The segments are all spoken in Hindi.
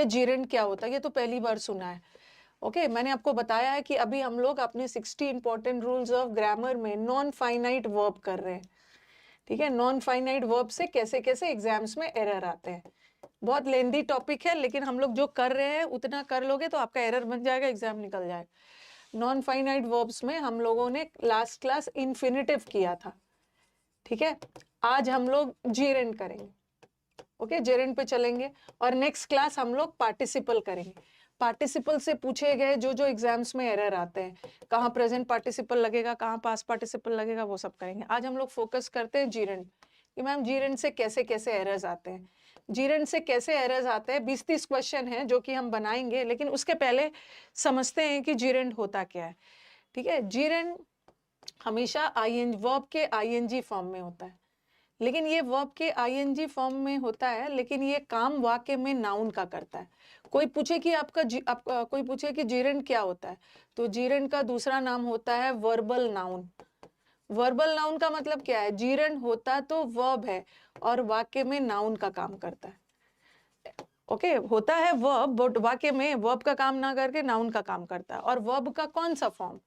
है जीरेंड क्या होता है, ये तो पहली बार सुना है। ओके, मैंने आपको बताया है कि अभी हम लोग अपने 60 इंपॉर्टेंट रूल्स ऑफ ग्रामर में नॉन फाइनाइट वर्ब कर रहे हैं। ठीक है, नॉन फाइनाइट वर्ब से कैसे कैसे एग्जाम्स में एरर आते हैं। बहुत लेंदी टॉपिक है, लेकिन हम लोग जो कर रहे हैं उतना कर लोगे तो आपका एरर बन जाएगा, एग्जाम निकल जाएगा। नॉन फाइनाइट वर्ब्स में हम लोगों ने लास्ट क्लास इन्फिनिटिव किया था। ठीक है, आज हम लोग जेरेंड करेंगे। ओके, जेरेंड पे चलेंगे और नेक्स्ट क्लास हम लोग पार्टिसिपल करेंगे। पार्टिसिपल से पूछे गए जो जो एग्जाम्स में एरर आते हैं, कहाँ प्रेजेंट पार्टिसिपल लगेगा, कहाँ पास पार्टिसिपल लगेगा, वो सब करेंगे। आज हम लोग फोकस करते हैं जीरेंड कि मैम जीरेंड से कैसे कैसे एरर्स आते हैं। जीरेंड से कैसे एरर्स आते हैं 20-30 क्वेश्चन हैं जो कि हम बनाएंगे, लेकिन उसके पहले समझते हैं कि जीरेंड होता क्या है। ठीक है, जीरेंड हमेशा वर्ब के आईएनजी फॉर्म में होता है, लेकिन ये वर्ब के आईएनजी फॉर्म में होता है, लेकिन ये काम वाक्य में नाउन का करता है। कोई पूछे कि कोई पूछे कि जीरेंड क्या होता है, तो जीरेंड का दूसरा नाम होता है वर्बल नाउन। वर्बल नाउन का मतलब क्या है, जीरेंड होता तो वर्ब है और वाक्य में नाउन का काम करता है। ओके, होता है वर्ब बट वाक्य में वर्ब का काम ना करके नाउन का काम करता है। और वर्ब का कौन सा फॉर्म,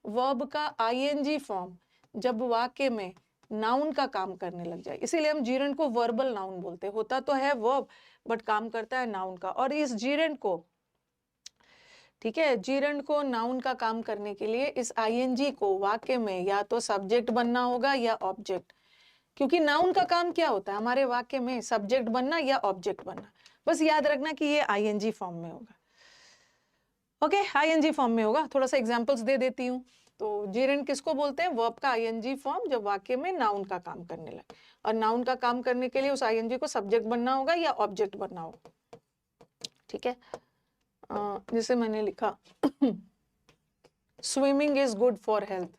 वर्ब का आईएनजी फॉर्म, जब वाक्य में नाउन का काम करने लग जाए, इसीलिए हम जीरेंड को वर्बल नाउन बोलते हैं। होता तो है वर्ब बट काम करता है नाउन का। और इस जीरेंड को, ठीक है, जीरेंड को नाउन का काम करने के लिए इस आईएनजी को वाक्य में या तो सब्जेक्ट बनना होगा या ऑब्जेक्ट, क्योंकि नाउन का काम क्या होता है हमारे वाक्य में, सब्जेक्ट बनना या ऑब्जेक्ट बनना। बस याद रखना कि ये आईएनजी फॉर्म में होगा। ओके, आईएनजी फॉर्म में होगा। थोड़ा सा एग्जांपल्स दे देती हूँ। तो जीरेंड किसको बोलते हैं, वर्ब का आईएनजी फॉर्म जब वाक्य में नाउन का काम करने लगे। और नाउन का काम करने के लिए उस आईएनजी को सब्जेक्ट बनना होगा या ऑब्जेक्ट बनना होगा। ठीक है, जैसे मैंने लिखा swimming is good for health.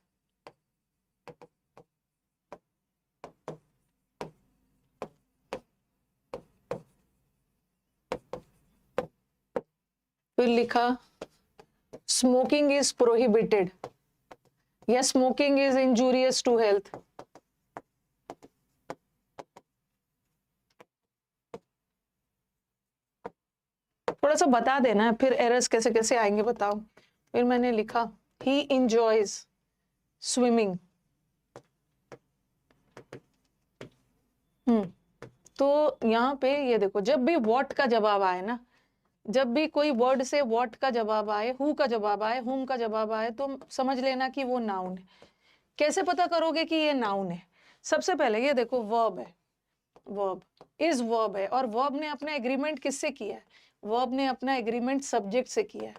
फिर लिखा स्मोकिंग इज प्रोहिबिटेड या smoking is injurious to health. थोड़ा सा बता देना, फिर एरर्स कैसे कैसे आएंगे बताओ। फिर मैंने लिखा ही इंजॉयज स्विमिंग। तो यहाँ पे ये देखो, जब भी व्हाट का जवाब आए ना, जब भी कोई वर्ड से व्हाट का जवाब आए, हु का जवाब आए, हुम का जवाब आए, तो समझ लेना कि वो नाउन है। कैसे पता करोगे कि ये नाउन है, सबसे पहले ये देखो वर्ब है, वर्ब इज वर्ब है, और वर्ब ने अपना एग्रीमेंट किससे किया है, वर्ब ने अपना एग्रीमेंट सब्जेक्ट से किया है।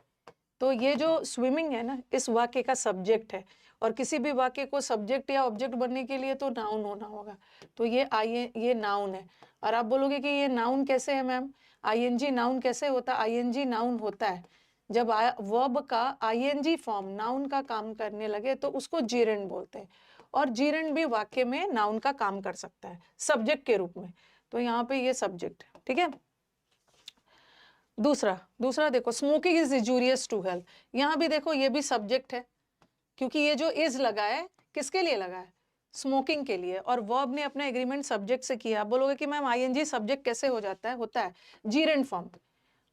तो ये जो स्विमिंग है ना, इस वाक्य का सब्जेक्ट है, और किसी भी वाक्य को सब्जेक्ट या ऑब्जेक्ट बनने के लिए तो नाउन होना होगा। तो ये नाउन है। और आप बोलोगे कि ये नाउन कैसे है मैम, आईएनजी नाउन कैसे होता है। आईएनजी नाउन होता है जब वर्ब का आईएनजी फॉर्म नाउन का काम करने लगे तो उसको जीरेंड बोलते हैं। और जीरेंड भी वाक्य में नाउन का काम कर सकता है सब्जेक्ट के रूप में। तो यहाँ पे ये सब्जेक्ट है। ठीक है, दूसरा देखो smoking is injurious to health. यहाँ भी देखो ये भी सब्जेक्ट है, क्योंकि ये जो इज लगा है किसके लिए लगा है, स्मोकिंग के लिए। और वर्ब ने अपना एग्रीमेंट सब्जेक्ट से किया। आप बोलोगे कि मैम आईएनजी सब्जेक्ट कैसे हो जाता है, होता है जीरेंड फॉर्म।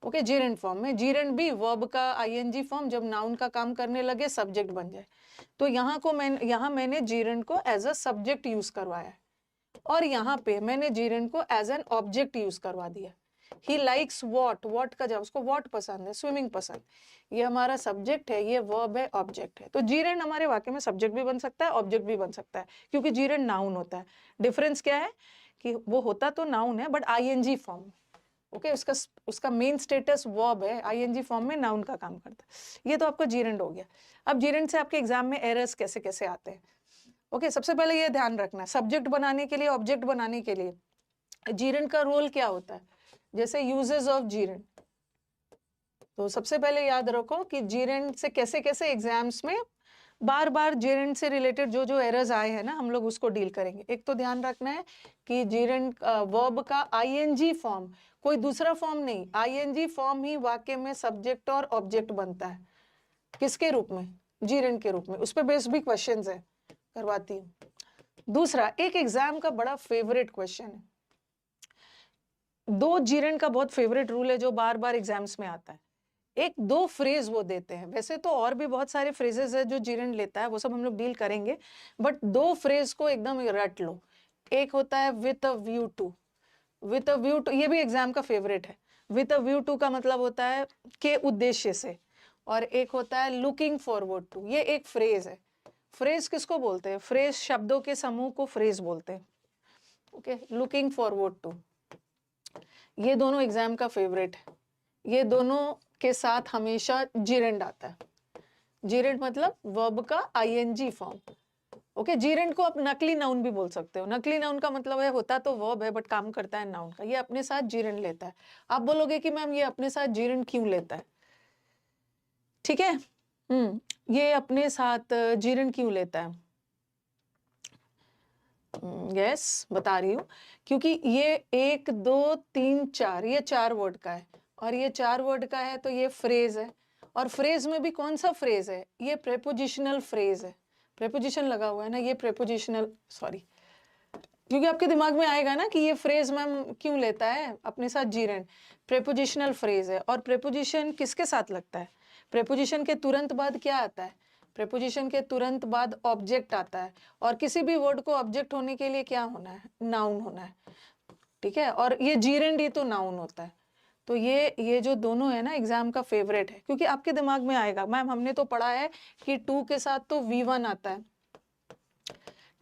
ओके, जीरेंड फॉर्म में, जीरेंड भी वर्ब का आईएनजी फॉर्म जब नाउन का काम करने लगे सब्जेक्ट बन जाए। तो यहाँ मैंने जीरेंड को एज अ सब्जेक्ट यूज करवाया है, और यहाँ पे मैंने जीरेंड को एज एन ऑब्जेक्ट यूज करवा दिया। ही लाइक्स वॉट का जब उसको वॉट पसंद है, स्विमिंग पसंद, ये हमारा सब्जेक्ट है, ये वर्ब है, ऑब्जेक्ट है। तो जीरेंड हमारे वाक्य में सब्जेक्ट भी बन सकता है, ऑब्जेक्ट भी बन सकता है, क्योंकि जीरेंड नाउन होता है। डिफरेंस क्या है कि वो होता तो नाउन है बट आईएनजी फॉर्म। ओके, उसका मेन स्टेटस वर्ब है, आईएनजी फॉर्म में नाउन का काम करता है। ये तो आपका जीरेंड हो गया। अब जीरेंड से आपके एग्जाम में एरर्स कैसे कैसे आते हैं। ओके, सबसे पहले ये ध्यान रखना, सब्जेक्ट बनाने के लिए, ऑब्जेक्ट बनाने के लिए जीरेंड का रोल क्या होता है। जैसे यूजेस ऑफ जीरेंड, तो सबसे पहले याद रखो कि जीरेंड से कैसे कैसे एग्जाम्स में बार बार जीरेंड से रिलेटेड जो जो एरर्स आए हैं ना, हम लोग उसको डील करेंगे। एक तो ध्यान रखना है कि जीरेंड वर्ब का आईएनजी फॉर्म, कोई दूसरा फॉर्म नहीं, आईएनजी फॉर्म ही वाक्य में सब्जेक्ट और ऑब्जेक्ट बनता है। किसके रूप में, जीरेंड के रूप में। उस पर बेस्ड भी क्वेश्चंस है, करवाती हूँ। दूसरा, एक एग्जाम का बड़ा फेवरेट क्वेश्चन है, दो जीरन का बहुत फेवरेट रूल है जो बार बार एग्जाम्स में आता है। एक दो फ्रेज वो देते हैं, वैसे तो और भी बहुत सारे फ्रेजेस है जो जीरन लेता है, वो सब हम लोग डील करेंगे, बट दो फ्रेज को एकदम रट लो। एक होता है with a view to, with a view to, ये भी एग्जाम का फेवरेट है। विथ अ व्यू टू का मतलब होता है के उद्देश्य से, और एक होता है लुकिंग फॉरवर्ड टू, ये एक फ्रेज है। फ्रेज किसको बोलते हैं? फ्रेज शब्दों के समूह को फ्रेज बोलते हैं। ओके, लुकिंग फॉरवर्ड टू, ये दोनों एग्जाम का फेवरेट है। ये दोनों के साथ हमेशा जीरेंड आता है। जीरेंड मतलब वर्ब का आईएनजी फॉर्म। ओके, जीरेंड को आप नकली नाउन भी बोल सकते हो। नकली नाउन का मतलब है होता तो वर्ब है बट काम करता है नाउन का। ये अपने साथ जीरेंड लेता है। आप बोलोगे कि मैम ये अपने साथ जीरेंड क्यों लेता है? ठीक है, ये अपने साथ जीरेंड क्यों लेता है? यस, बता रही हूँ। क्योंकि ये 1 2 3 4, ये 4 वर्ड का है, और ये 4 वर्ड का है तो ये फ्रेज है। और फ्रेज में भी कौन सा फ्रेज है? ये प्रेपोजिशनल फ्रेज है। प्रेपोजिशन लगा हुआ है ना, ये प्रेपोजिशनल, सॉरी, क्योंकि आपके दिमाग में आएगा ना कि ये फ्रेज मैम क्यों लेता है अपने साथ जीरेंड। प्रेपोजिशनल फ्रेज है, और प्रेपोजिशन किसके साथ लगता है? प्रेपोजिशन के तुरंत बाद क्या आता है? प्रेपोजिशन के तुरंत बाद ऑब्जेक्ट आता है, और किसी भी वर्ड को ऑब्जेक्ट होने के लिए क्या होना है? नाउन होना है। ठीक है, और ये जीरेंड ये तो नाउन होता है। तो ये जो दोनों है ना एग्जाम का फेवरेट है, क्योंकि आपके दिमाग में आएगा मैम हमने तो पढ़ा है कि टू के साथ तो V1 आता है।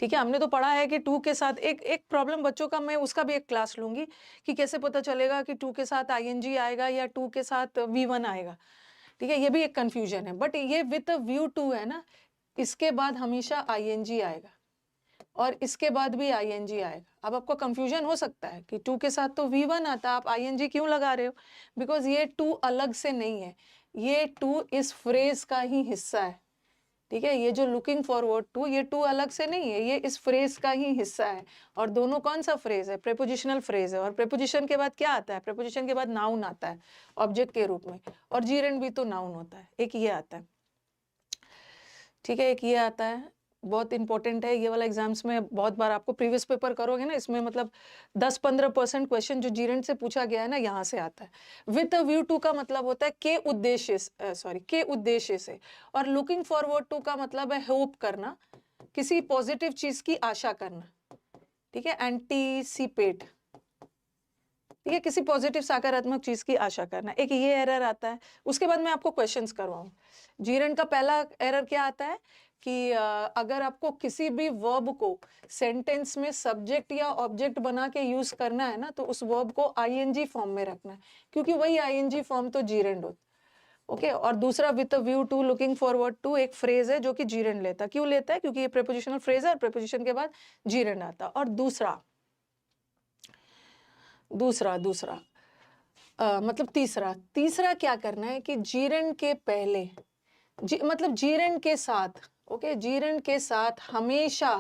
ठीक है, हमने तो पढ़ा है कि टू के साथ एक प्रॉब्लम बच्चों का, मैं उसका भी एक क्लास लूंगी कि कैसे पता चलेगा कि टू के साथ आईएनजी आएगा या टू के साथ V1 आएगा। ठीक है, ये भी एक कंफ्यूजन है, बट ये विद व्यू टू है ना, इसके बाद हमेशा आईएनजी आएगा और इसके बाद भी आईएनजी आएगा। अब आपको कंफ्यूजन हो सकता है कि टू के साथ तो V1 आता, आप आईएनजी क्यों लगा रहे हो? बिकॉज ये टू अलग से नहीं है, ये टू इस फ्रेज का ही हिस्सा है। ठीक है, ये जो लुकिंग फॉरवर्ड टू, ये टू अलग से नहीं है, ये इस फ्रेज का ही हिस्सा है। और दोनों कौन सा फ्रेज है? प्रेपोजिशनल फ्रेज है। और प्रेपोजिशन के बाद क्या आता है? प्रेपोजिशन के बाद नाउन आता है ऑब्जेक्ट के रूप में, और जीरेंड भी तो नाउन होता है। एक ये आता है, ठीक है, एक ये आता है, बहुत इंपॉर्टेंट है ये वाला। एग्जाम्स में बहुत बार आपको प्रीवियस पेपर करोगे ना, इसमें मतलब 10-15% क्वेश्चन जो जीरेंड से पूछा गया है ना, यहाँ से आता है। विद अ व्यू टू का मतलब होता है के उद्देश्य, सॉरी, के उद्देश्य से। और लुकिंग फॉरवर्ड टू का मतलब है होप करना, किसी पॉजिटिव चीज की आशा करना। ठीक है, एंटीसिपेट, ठीक है, किसी पॉजिटिव सकारात्मक चीज की आशा करना। एक ये एरर आता है। उसके बाद मैं आपको क्वेश्चंस करवाऊं। जीरेंड का पहला एरर क्या आता है कि अगर आपको किसी भी वर्ब को सेंटेंस में सब्जेक्ट या ऑब्जेक्ट बना के यूज करना है ना, तो उस वर्ब को आईएनजी फॉर्म में रखना है, क्योंकि वही आईएनजी फॉर्म तो जीरेंड होता। ओके, और दूसरा with a view to, looking forward to, एक फ्रेज है जो कि जीरेंड लेता। क्यों लेता है? क्योंकि ये प्रेपोजिशनल फ्रेज है और प्रेपोजिशन के बाद जीरेंड आता। और दूसरा दूसरा दूसरा मतलब तीसरा क्या करना है कि जीरेंड के पहले, मतलब जीरेंड के साथ, ओके, जीरेंड के साथ हमेशा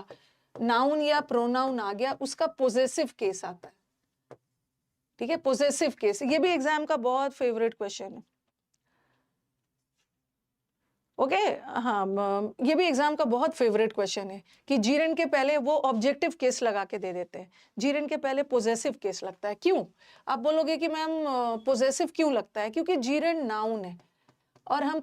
नाउन या प्रोनाउन आ गया, उसका पोजेसिव केस आता है। ठीक है, पोजेसिव केस, ये भी एग्जाम का बहुत फेवरेट क्वेश्चन है। ओके, हाँ, ये भी एग्जाम का बहुत फेवरेट क्वेश्चन है कि जीरेंड के पहले वो ऑब्जेक्टिव केस लगा के दे देते हैं। जीरेंड के पहले पोजेसिव केस लगता है। क्यों? आप बोलोगे कि मैम पोजेसिव क्यों लगता है? क्योंकि जीरेंड नाउन है, और हम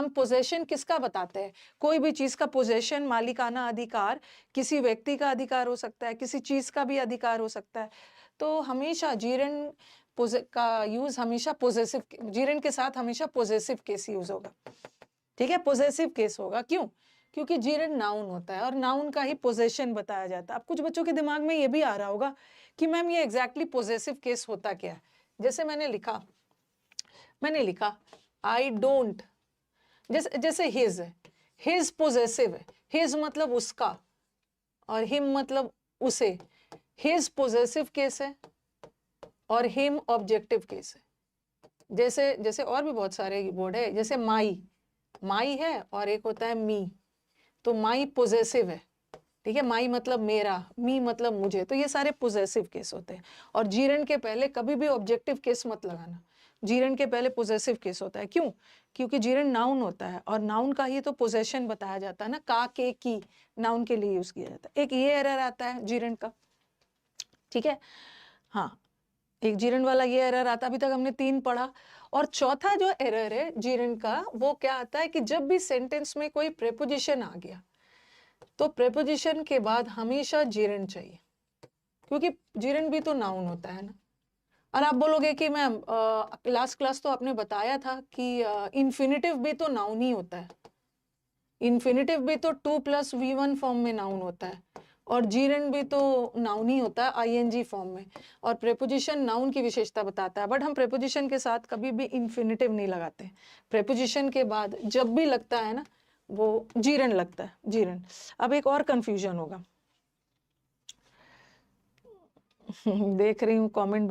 पोजेशन किसका बताते हैं? कोई भी चीज का पोजेशन, मालिकाना अधिकार, किसी व्यक्ति का अधिकार हो सकता है, किसी चीज का भी अधिकार हो सकता है। तो हमेशा जीरेंड का यूज हमेशा पोजेसिव, जीरेंड के साथ हमेशा पोजेसिव केस यूज होगा। ठीक है, पोजेसिव केस होगा। क्यों? क्योंकि जीरेंड नाउन होता है, और नाउन का ही पोजेशन बताया जाता है। अब कुछ बच्चों के दिमाग में ये भी आ रहा होगा कि मैम ये एग्जैक्टली पोजेसिव केस होता क्या है? जैसे मैंने लिखा आई डोंट, जैसे हिज है, हिज पोजेसिव है, हिज मतलब उसका, और हिम मतलब उसे। हिज पोजेसिव केस है और हिम ऑब्जेक्टिव केस है। जैसे जैसे और भी बहुत सारे वर्ड है, जैसे माई है और एक होता है मी, तो माई पोजेसिव है। ठीक है, माई मतलब मेरा, मी मतलब मुझे। तो ये सारे पोजेसिव केस होते हैं। और जीरेंड के पहले कभी भी ऑब्जेक्टिव केस मत लगाना, जीरेंड के पहले पोजेसिव केस होता है। क्यों? क्योंकि जीरेंड नाउन होता है, और नाउन का ही तो पोजेशन बताया जाता है ना, का, के, की, नाउन के लिए यूज किया जाता है। एक ये एरर आता है जीरेंड का। ठीक है, हाँ, एक जीरन वाला ये एरर आता है, अभी तक हमने 3 पढ़ा। और चौथा जो एरर है जीरन का, वो क्या आता है कि जब भी सेंटेंस में कोई प्रेपोजिशन आ गया तो प्रेपोजिशन के बाद हमेशा जीरन चाहिए, क्योंकि जीरन भी तो नाउन होता है ना। और आप बोलोगे कि मैम लास्ट क्लास तो आपने बताया था कि इन्फिनिटिव भी तो नाउन ही होता है, इन्फिनिटिव भी तो 2+V1 फॉर्म में नाउन होता है, और जीरन भी तो नाउन ही होता है आईएनजी फॉर्म में, और प्रेपोजिशन नाउन की विशेषता बताता है। बट हम प्रेपोजिशन के साथ कभी भी इन्फिनिटिव नहीं लगाते। प्रेपोजिशन के बाद जब भी लगता है ना वो जीरन लगता है, जीरन। अब एक और कंफ्यूजन होगा देख रही हूँ कमेंट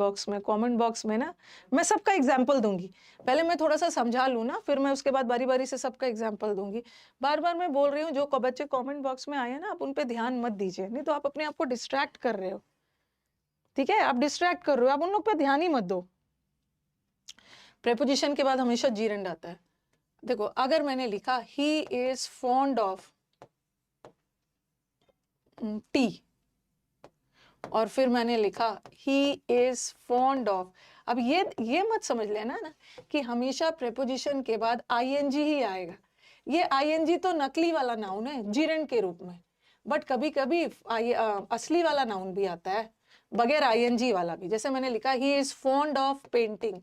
बॉक्स में ना मैं सबका एग्जाम्पल दूंगी। पहले मैं थोड़ा सा समझा लूँ ना, फिर मैं उसके बाद बारी बारी से सबका एग्जाम्पल दूंगी। बार बार मैं बोल रही हूँ, जो बच्चे कमेंट बॉक्स में आए हैं ना, आप उन पे ध्यान मत दीजिए, नहीं तो आप अपने आप को डिस्ट्रैक्ट कर रहे हो। ठीक है, आप डिस्ट्रैक्ट कर रहे हो, आप उन लोग पे ध्यान ही मत दो। प्रेपोजिशन के बाद हमेशा जीरंड आता है। देखो, अगर मैंने लिखा he is fond of T, और फिर मैंने लिखा ही इज फॉन्ड ऑफ, अब ये मत समझ लेना ना कि हमेशा प्रेपोजिशन के बाद आईएनजी ही आएगा। ये आईएनजी तो नकली वाला नाउन है जीरंड के रूप में, बट कभी कभी असली वाला नाउन भी आता है, बगैर आईएनजी वाला भी। जैसे मैंने लिखा he is fond of painting,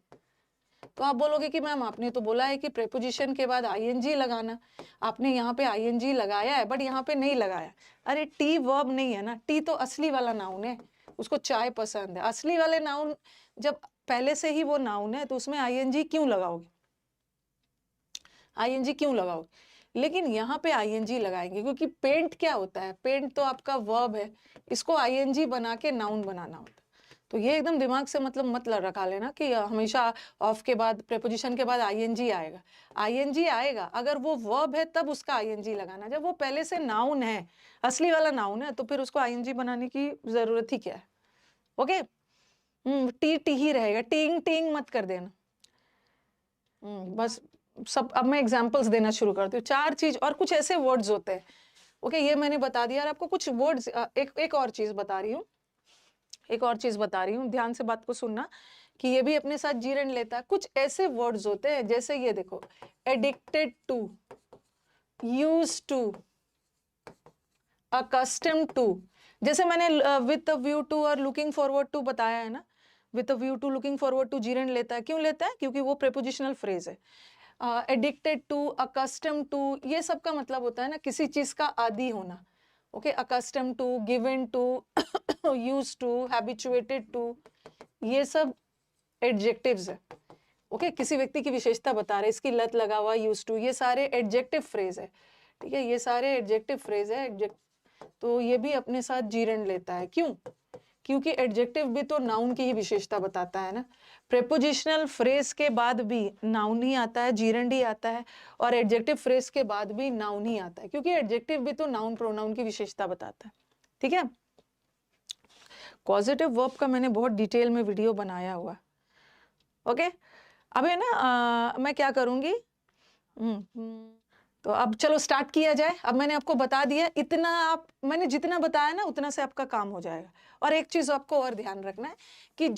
तो आप बोलोगे कि मैम आपने तो बोला है कि प्रेपोजिशन के बाद आईएनजी लगाना, आपने यहाँ पे आईएनजी लगाया है बट यहाँ पे नहीं लगाया। अरे टी वर्ब नहीं है ना, टी तो असली वाला नाउन है, उसको चाय पसंद है। असली वाले नाउन जब पहले से ही वो नाउन है तो उसमें आईएनजी क्यों लगाओगे, आईएनजी क्यों लगाओगे? लेकिन यहाँ पे आईएनजी लगाएंगे क्योंकि पेंट क्या होता है, पेंट तो आपका वर्ब है, इसको आईएनजी बना के नाउन बनाना होता है। तो ये एकदम दिमाग से मतलब मत रखा लेना कि हमेशा ऑफ के बाद प्रेपोजिशन के बाद आईएनजी आएगा। आईएनजी आएगा अगर वो वर्ब है तब उसका आईएनजी लगाना, जब वो पहले से नाउन है, असली वाला नाउन है, तो फिर उसको आईएनजी बनाने की जरूरत ही क्या है। ओके, टी टी ही रहेगा, टींग टींग मत कर देना। बस सब, अब मैं एग्जांपल्स देना शुरू करती हूँ। 4 चीज और कुछ ऐसे वर्ड्स होते हैं। ओके, ये मैंने बता दिया, और आपको कुछ वर्ड्स एक और चीज बता रही हूँ, एक और चीज बता रही हूँ, ध्यान से बात को सुनना कि ये भी अपने साथ जीरन लेता है। कुछ ऐसे वर्ड्स होते हैं जैसे ये देखो, addicted to, used to, accustomed to. जैसे मैंने विद अ व्यू टू और लुकिंग फॉरवर्ड टू बताया है ना, with a view to looking forward to gerund लेता है। क्यों लेता है? क्योंकि वो प्रेपोजिशनल फ्रेज है। एडिक्टेड टू, अकस्टम टू, ये सब का मतलब होता है ना किसी चीज का आदी होना। Okay, accustom to, given to, used to, habituated to, ये सब एडजेक्टिव्स है। ओके, किसी व्यक्ति की विशेषता बता रहे, इसकी लत लगा हुआ, यूज्ड टू, ये सारे एडजेक्टिव फ्रेज है। ठीक है, ये सारे एडजेक्टिव फ्रेज है। तो ये भी अपने साथ जीरन लेता है। क्यों? क्योंकि एडजेक्टिव भी तो नाउन की ही विशेषता बताता है ना। प्रेपोजिशनल फ्रेज के बाद भी नाउन ही आता है, जीरंड ही आता है, और एडजेक्टिव फ्रेज के बाद भी नाउन ही आता है, क्योंकि एडजेक्टिव भी तो नाउन प्रोनाउन की विशेषता बताता है। ठीक है, पॉजिटिव वर्ब का मैंने बहुत डिटेल में वीडियो बनाया हुआ। ओके, अब है ना मैं क्या करूंगी, तो अब चलो स्टार्ट किया जाए। अब मैंने आपको बता दिया इतना, आप मैंने जितना बताया ना उतना से आपका काम हो जाएगा। और एक चीज आपको और ध्यान रखना है कि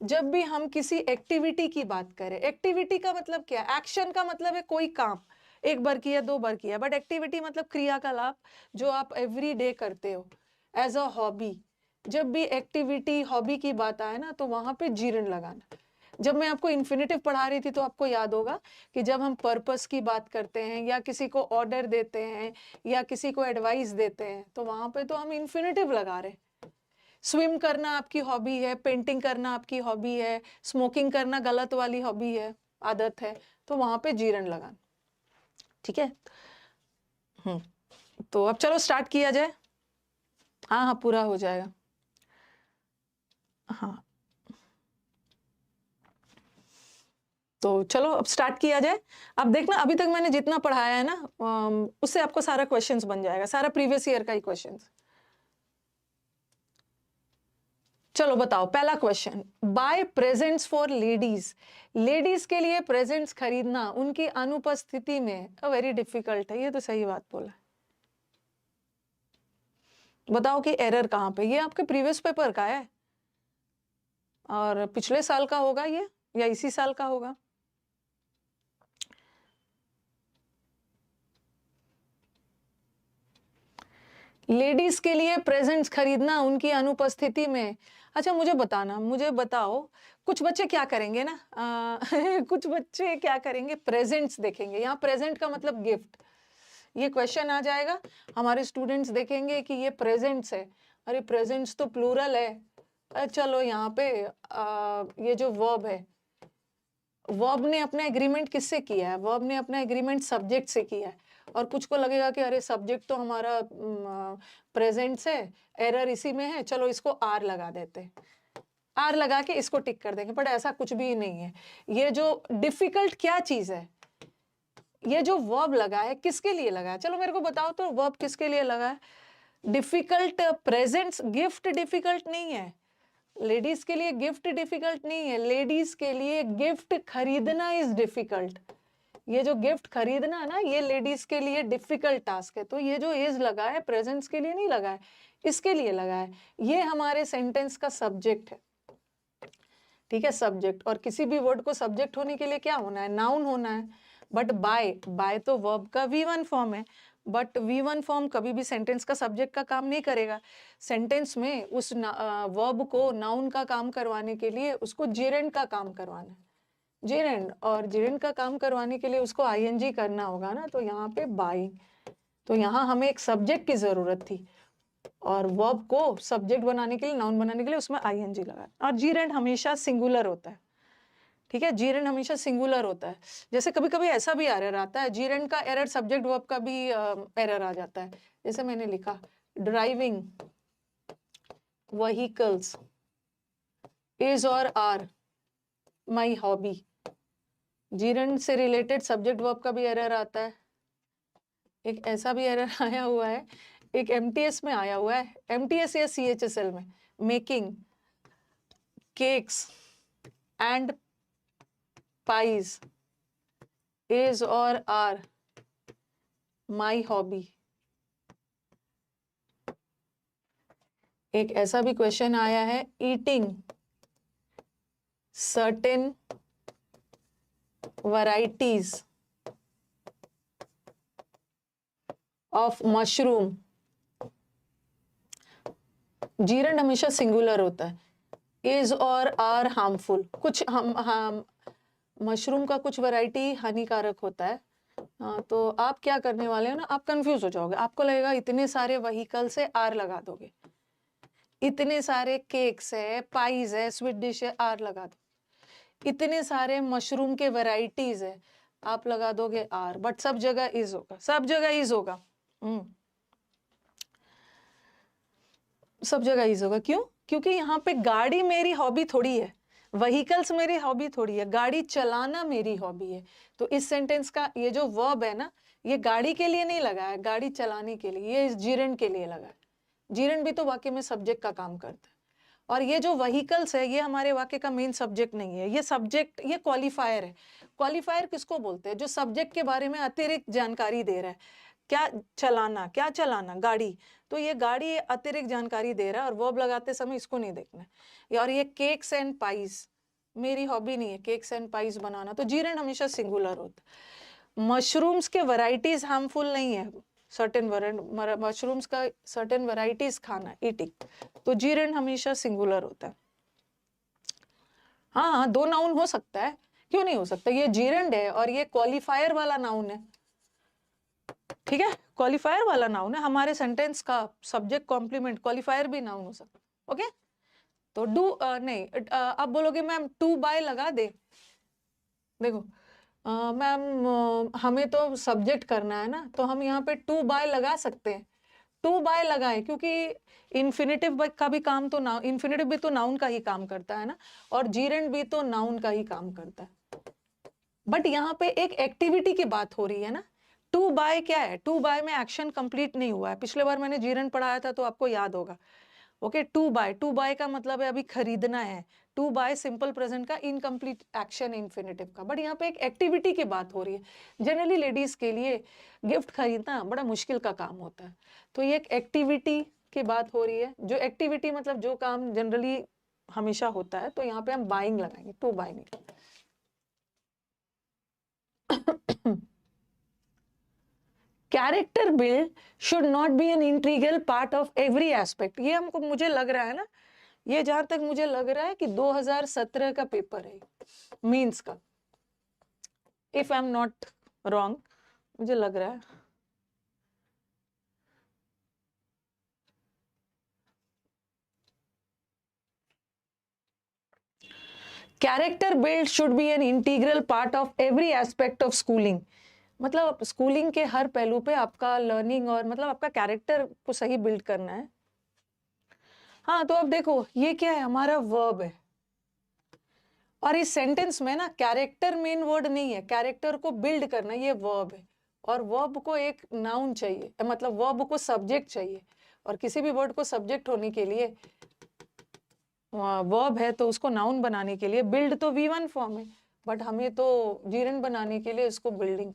जब भी हम किसी एक्टिविटी की बात करें, एक्टिविटी का मतलब क्या है? एक्शन का मतलब है कोई काम, एक बार किया, 2 बार किया, बट एक्टिविटी मतलब क्रियाकलाप जो आप एवरी डे करते हो एज अ हॉबी। जब भी एक्टिविटी हॉबी की बात आए ना तो वहां पे जीरन लगाना। जब मैं आपको इन्फिनेटिव पढ़ा रही थी तो आपको याद होगा कि जब हम पर्पस की बात करते हैं या किसी को ऑर्डर देते हैं या किसी को एडवाइस देते हैं तो वहां पे तो हम इन्फिनेटिव लगा रहे हैं। स्विम करना आपकी हॉबी है, पेंटिंग करना आपकी हॉबी है, स्मोकिंग करना गलत वाली हॉबी है, आदत है, तो वहां पे जीरन लगाना। ठीक है, तो अब चलो स्टार्ट किया जाए। हाँ हाँ, पूरा हो जाएगा। हाँ, तो चलो अब स्टार्ट किया जाए। अब देखना, अभी तक मैंने जितना पढ़ाया है ना उससे आपको सारा क्वेश्चंस बन जाएगा, सारा प्रीवियस ईयर का ही क्वेश्चंस। चलो बताओ, पहला question, buy presents for ladies. Ladies के लिए प्रेजेंट्स खरीदना उनकी अनुपस्थिति में वेरी डिफिकल्ट है। ये तो सही बात बोला। बताओ कि एरर कहां पे, ये आपके प्रीवियस पेपर का है। और पिछले साल का होगा ये या इसी साल का होगा? लेडीज के लिए प्रेजेंट्स खरीदना उनकी अनुपस्थिति में। अच्छा मुझे बताना, मुझे बताओ कुछ बच्चे क्या करेंगे ना कुछ बच्चे क्या करेंगे, प्रेजेंट्स देखेंगे। यहाँ प्रेजेंट का मतलब गिफ्ट, ये क्वेश्चन आ जाएगा। हमारे स्टूडेंट्स देखेंगे कि ये प्रेजेंट्स है, अरे प्रेजेंट्स तो प्लूरल है। चलो यहाँ पे ये जो वर्ब है, वर्ब ने अपना एग्रीमेंट किससे किया है? वर्ब ने अपना एग्रीमेंट सब्जेक्ट से किया है। और कुछ को लगेगा कि अरे सब्जेक्ट तो हमारा प्रेजेंट है, एरर इसी में है, चलो इसको आर लगा देते हैं, आर लगा के इसको टिक कर देंगे। बट ऐसा कुछ भी नहीं है। ये जो डिफिकल्ट क्या चीज है, ये जो वर्ब लगा है किसके लिए लगा है? चलो मेरे को बताओ तो वर्ब किसके लिए लगा है? डिफिकल्ट प्रेजेंट्स, गिफ्ट डिफिकल्ट नहीं है। लेडीज के लिए गिफ्ट डिफिकल्ट नहीं है, लेडीज के लिए गिफ्ट खरीदना इज डिफिकल्ट। ये जो गिफ्ट खरीदना है ना, ये लेडीज के लिए डिफिकल्ट टास्क है। तो ये जो इज लगा है प्रेजेंट्स के लिए नहीं लगा है, इसके लिए लगा है। ये हमारे सेंटेंस का सब्जेक्ट है, ठीक है, सब्जेक्ट। और किसी भी वर्ड को सब्जेक्ट होने के लिए क्या होना है? नाउन होना है। बट बाय, बाय तो वर्ब का V1 फॉर्म है, बट V1 फॉर्म कभी भी सेंटेंस का सब्जेक्ट का काम नहीं करेगा। सेंटेंस में उस वर्ब को नाउन का काम करवाने के लिए उसको जेरेंड का काम करवाना है, जेरेंड। और जेरेंड का काम करवाने के लिए उसको ING करना होगा ना, तो यहाँ पे बाइंग। तो यहाँ हमें एक सब्जेक्ट की जरूरत थी और वर्ब को सब्जेक्ट बनाने के लिए, नाउन बनाने के लिए उसमें ING लगा। और जेरेंड हमेशा सिंगुलर होता है, ठीक है, जीरेंड हमेशा सिंगुलर होता है। जैसे कभी कभी ऐसा भी एरर आता है, जीरेंड का एरर सब्जेक्ट वर्ब का भी एरर आ जाता है। जैसे मैंने लिखा ड्राइविंग व्हीकल्स इज और आर माई हॉबी, जीरेंड से रिलेटेड सब्जेक्ट वर्ब का भी एरर आता है। एक ऐसा भी एरर आया हुआ है, एक MTS में आया हुआ है, MTS या CHSL में, making cakes and pies is or are my hobby। एक ऐसा भी क्वेश्चन आया है, eating certain varieties of mushroom। जीरेंड हमेशा सिंगुलर होता है, is और are harmful। कुछ हम मशरूम का कुछ वैरायटी हानिकारक होता है। तो आप क्या करने वाले हो ना, आप कंफ्यूज हो जाओगे, आपको लगेगा इतने सारे व्हीकल से आर लगा दोगे, इतने सारे केक्स है, पाइज है, स्वीट डिश है, आर लगा दो, इतने सारे मशरूम के वैरायटीज है, आप लगा दोगे आर। बट सब जगह इज होगा, सब जगह इज होगा। सब जगह इज होगा। क्यों? क्योंकि यहाँ पे गाड़ी मेरी हॉबी थोड़ी है, व्हीकल्स मेरी हॉबी थोड़ी है, गाड़ी चलाना मेरी हॉबी है। तो इस सेंटेंस का ये जो वर्ब है ना, ये गाड़ी के लिए नहीं लगा है, गाड़ी चलाने के लिए, ये जीरेंड के लिए लगा है। जीरेंड भी तो वाक्य में सब्जेक्ट का काम करता है। और ये जो व्हीकल्स है, ये हमारे वाक्य का मेन सब्जेक्ट नहीं है, ये सब्जेक्ट, ये क्वालिफायर है। क्वालिफायर किसको बोलते हैं? जो सब्जेक्ट के बारे में अतिरिक्त जानकारी दे रहा है। क्या चलाना, क्या चलाना? गाड़ी। तो ये गाड़ी अतिरिक्त जानकारी दे रहा है और वर्ब लगाते समय इसको नहीं देखना है। और ये केक्स एंड पाइज मेरी हॉबी नहीं है, केक्स एंड पाइज बनाना। तो जीरेंड हमेशा सिंगुलर होता है। मशरूम्स के वैरायटीज हार्मफुल नहीं है, सर्टेन मशरूम्स का सर्टेन वैरायटीज खाना, ईटिंग। तो जीरेंड हमेशा सिंगुलर होता है। हाँ हाँ, दो नाउन हो सकता है, क्यों नहीं हो सकता? ये जीरेंड है और ये क्वालिफायर वाला नाउन है, ठीक है, क्वालिफायर वाला नाउन है। हमारे सेंटेंस का सब्जेक्ट कॉम्प्लीमेंट क्वालिफायर भी नाउन हो सकता है। ओके, तो डू नहीं, आप बोलोगे मैम टू बाय लगा दे। देखो मैम हमें तो सब्जेक्ट करना है ना, तो हम यहाँ पे टू बाय लगा सकते हैं। टू बाय लगाए क्योंकि इन्फिनेटिव का भी काम तो ना, इन्फिनेटिव भी तो नाउन का ही काम करता है ना, और जीरेंड भी तो नाउन का ही काम करता है। बट यहाँ पे एक एक्टिविटी की बात हो रही है ना। टू बाय क्या है? टू बाय में एक्शन कंप्लीट नहीं हुआ है। पिछले बार मैंने जीरेंड पढ़ाया था तो आपको याद होगा। ओके, टू बाय का मतलब है अभी खरीदना है। टू बाय सिंपल प्रेजेंट का इनकम्प्लीट एक्शन इन्फिनेटिव का। बट यहाँ पे एक एक्टिविटी की बात हो रही है। जनरली लेडीज के लिए गिफ्ट खरीदना बड़ा मुश्किल का काम होता है, तो ये एक एक्टिविटी की बात हो रही है। जो एक्टिविटी मतलब जो काम जनरली हमेशा होता है, तो यहाँ पे हम बाइंग लगाएंगे, to buying. Character build should not be an integral part of every aspect. ये हमको, मुझे लग रहा है ना, ये जहां तक मुझे लग रहा है कि 2017 का पेपर है मीन्स का, if I am not wrong, मुझे लग रहा है। Character build should be an integral part of every aspect of schooling. मतलब स्कूलिंग के हर पहलू पे आपका लर्निंग और मतलब आपका कैरेक्टर को सही बिल्ड करना है। हाँ, तो अब देखो ये क्या है, हमारा वर्ब है, और इस सेंटेंस में ना कैरेक्टर मेन वर्ड नहीं है, कैरेक्टर को बिल्ड करना ये वर्ब है, और वर्ब को एक नाउन चाहिए, मतलब वर्ब को सब्जेक्ट चाहिए, और किसी भी वर्ड को सब्जेक्ट होने के लिए वर्ब है तो उसको नाउन बनाने के लिए बिल्ड तो V1 फॉर्म है, बट हमें तो जीरन बनाने के लिए इसको बिल्डिंग,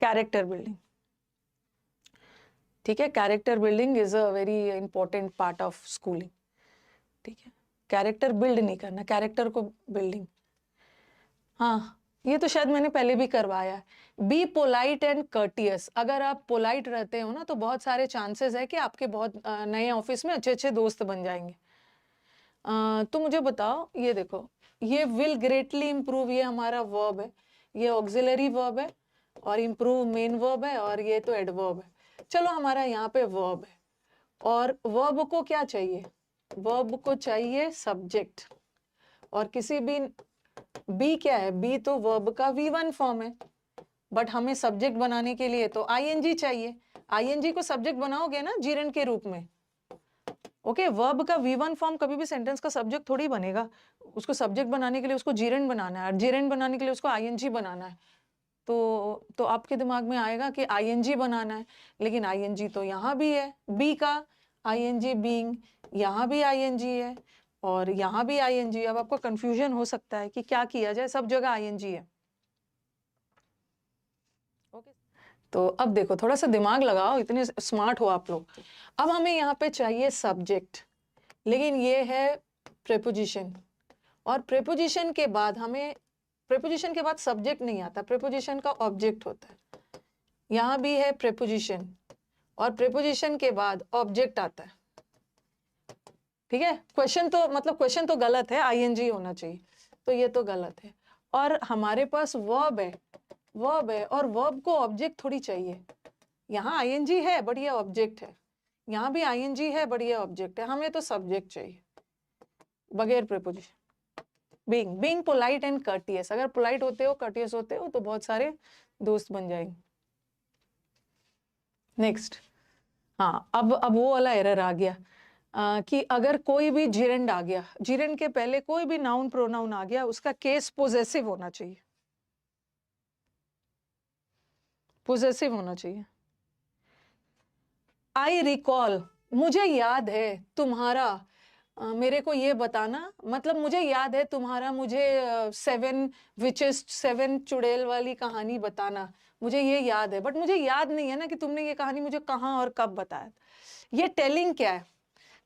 कैरेक्टर बिल्डिंग, ठीक है। Character building is a very important part of schooling, ठीक है। कैरेक्टर बिल्ड नहीं करना, कैरेक्टर को बिल्डिंग। हाँ, ये तो शायद मैंने पहले भी करवाया है। Be polite and courteous. अगर आप पोलाइट रहते हो ना तो बहुत सारे चांसेस है कि आपके बहुत नए ऑफिस में अच्छे अच्छे दोस्त बन जाएंगे। तो मुझे बताओ, ये देखो, ये विल ग्रेटली इम्प्रूव, ये हमारा वर्ब है, ये ऑक्सिलरी वर्ब है, और इम्प्रूव मेन वर्ब है, और ये तो एडवर्ब है। चलो हमारा यहाँ पे वर्ब है, और वर्ब को क्या चाहिए, वर्ब को चाहिए सब्जेक्ट, और किसी भी बी क्या है, बी तो वर्ब का V1 फॉर्म है, बट हमें सब्जेक्ट बनाने के लिए तो ING चाहिए। ING को सब्जेक्ट बनाओगे ना जीरेंड के रूप में, ओके। वर्ब का V1 फॉर्म कभी भी सेंटेंस का सब्जेक्ट थोड़ी बनेगा, उसको सब्जेक्ट बनाने के लिए उसको जीरेंड बनाना है, और जीरेंड बनाने के लिए उसको ING बनाना है। तो आपके दिमाग में आएगा कि ING बनाना है, लेकिन ING तो यहाँ भी है, बी का ING बीइंग, यहाँ भी ING है, और यहाँ भी ING। अब आपको कंफ्यूजन हो सकता है कि क्या किया जाए, सब जगह ING है, ओके। तो अब देखो, थोड़ा सा दिमाग लगाओ, इतने स्मार्ट हो आप लोग। अब हमें यहाँ पे चाहिए सब्जेक्ट, लेकिन ये है प्रेपोजिशन, और प्रेपोजिशन के बाद हमें, प्रेपोजिशन के बाद सब्जेक्ट नहीं आता, प्रेपोजिशन का ऑब्जेक्ट होता है। यहाँ भी है प्रेपोजिशन, और प्रेपोजिशन के बाद ऑब्जेक्ट आता है, ठीक है। क्वेश्चन तो मतलब क्वेश्चन तो गलत है, ING होना चाहिए, तो ये तो गलत है। और हमारे पास वर्ब है, वर्ब है, और वर्ब को ऑब्जेक्ट थोड़ी चाहिए। यहाँ ING है बट ये ऑब्जेक्ट है, यहाँ भी ING है बट ये ऑब्जेक्ट है, हमें तो सब्जेक्ट चाहिए बगैर preposition. Being polite and courteous, अगर पोलाइट होते हो, कर्टियस होते हो, तो बहुत सारे दोस्त बन जाएंगे। नेक्स्ट, हाँ, अब वो वाला एरर आ गया कि अगर कोई भी जिरेंड आ गया, जिरेंड के पहले कोई भी नाउन प्रोनाउन आ गया, उसका केस पोजेसिव होना चाहिए, पोजेसिव होना चाहिए। आई रिकॉल, मुझे याद है तुम्हारा, मेरे को ये बताना, मतलब मुझे याद है तुम्हारा, मुझे 7 विचेस 7 चुड़ैल वाली कहानी बताना, मुझे ये याद है, बट मुझे याद नहीं है ना कि तुमने ये कहानी मुझे कहाँ और कब बताया। ये टेलिंग क्या है,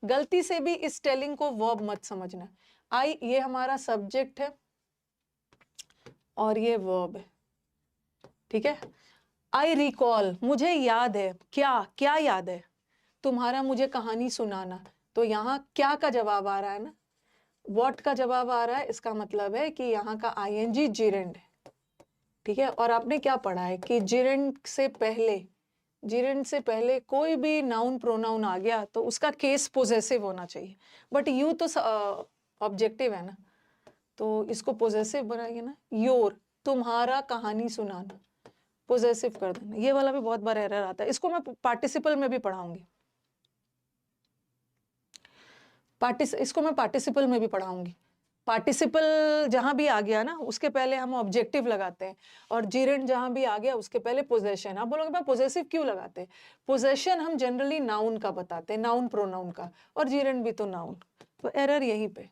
गलती से भी इस टेलिंग को वर्ब मत समझना। आई, ये हमारा सब्जेक्ट है, और ये वर्ब है, ठीक है। आई रिकॉल, मुझे याद है, क्या क्या याद है, तुम्हारा मुझे कहानी सुनाना, तो यहाँ क्या का जवाब आ रहा है ना, व्हाट का जवाब आ रहा है, इसका मतलब है कि यहाँ का ING जिरेंड है, ठीक है। और आपने क्या पढ़ा है कि जिरेंड से पहले, जिरेंड से पहले कोई भी नाउन प्रोनाउन आ गया तो उसका केस पोजेसिव होना चाहिए, बट यू तो ऑब्जेक्टिव है ना, तो इसको पोजेसिव बनाएंगे ना, योर, तुम्हारा कहानी सुनाना, पोजेसिव कर देना। ये वाला भी बहुत बार एरर आता है, इसको मैं पार्टिसिपल में भी पढ़ाऊंगी, इसको मैं पार्टिसिपल में भी पढ़ाऊंगी। पार्टिसिपल जहां भी आ गया ना, उसके पहले हम ऑब्जेक्टिव लगाते हैं, और जीरेंड जहां भी आ गया उसके पहले पोजेशन। आप बोलोगे मैं पोजेसिव क्यों लगाते हैं, पोजेशन हम जनरली नाउन का बताते हैं, नाउन प्रोनाउन का, और जीरेंड भी तो नाउन, तो एरर यहीं पे।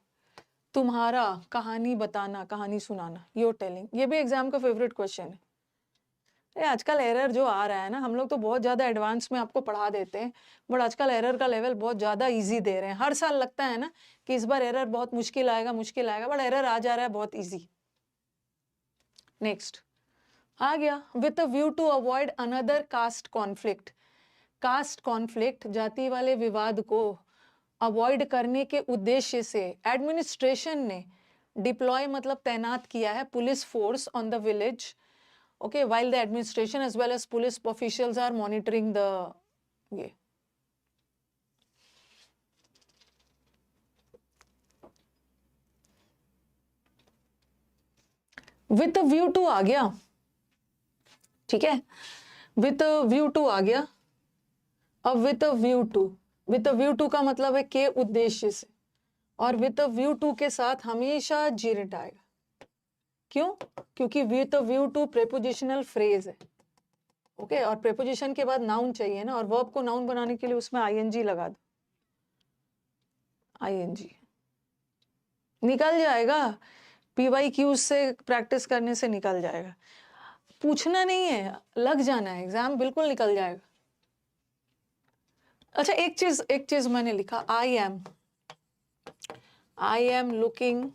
तुम्हारा कहानी बताना, कहानी सुनाना, योर टेलिंग, ये भी एग्जाम का फेवरेट क्वेश्चन है। आजकल एरर जो आ रहा है ना, हम लोग तो बहुत ज़्यादा एडवांस में आपको पढ़ा देते हैं, बट आजकल एरर का लेवल बहुत ज़्यादा इजी दे रहे हैं। हर साल लगता है ना कि इस बार एरर बहुत मुश्किल आएगा, बट एरर आ जा रहा है बहुत इजी। नेक्स्ट आ गया, with a view to avoid another caste conflict. Caste conflict, जाति वाले विवाद को अवॉइड करने के उद्देश्य से एडमिनिस्ट्रेशन ने डिप्लॉय मतलब तैनात किया है police force on the village. Okay, while the administration as well as police officials are monitoring the ये with a view to आ गया, ठीक है, with a view to आ गया। अब with a view to का मतलब है के उद्देश्य से, और with a view to के साथ हमेशा जीरेंट आएगा। क्यों? क्योंकि with a view to prepositional phrase है। ओके, और प्रेपोजिशन के बाद नाउन चाहिए ना, और वर्ब को नाउन बनाने के लिए उसमें आईएनजी लगा दो, आईएनजी निकल जाएगा। PYQ से प्रैक्टिस करने से निकल जाएगा, पूछना नहीं है, लग जाना है, एग्जाम बिल्कुल निकल जाएगा। अच्छा, एक चीज मैंने लिखा, I am looking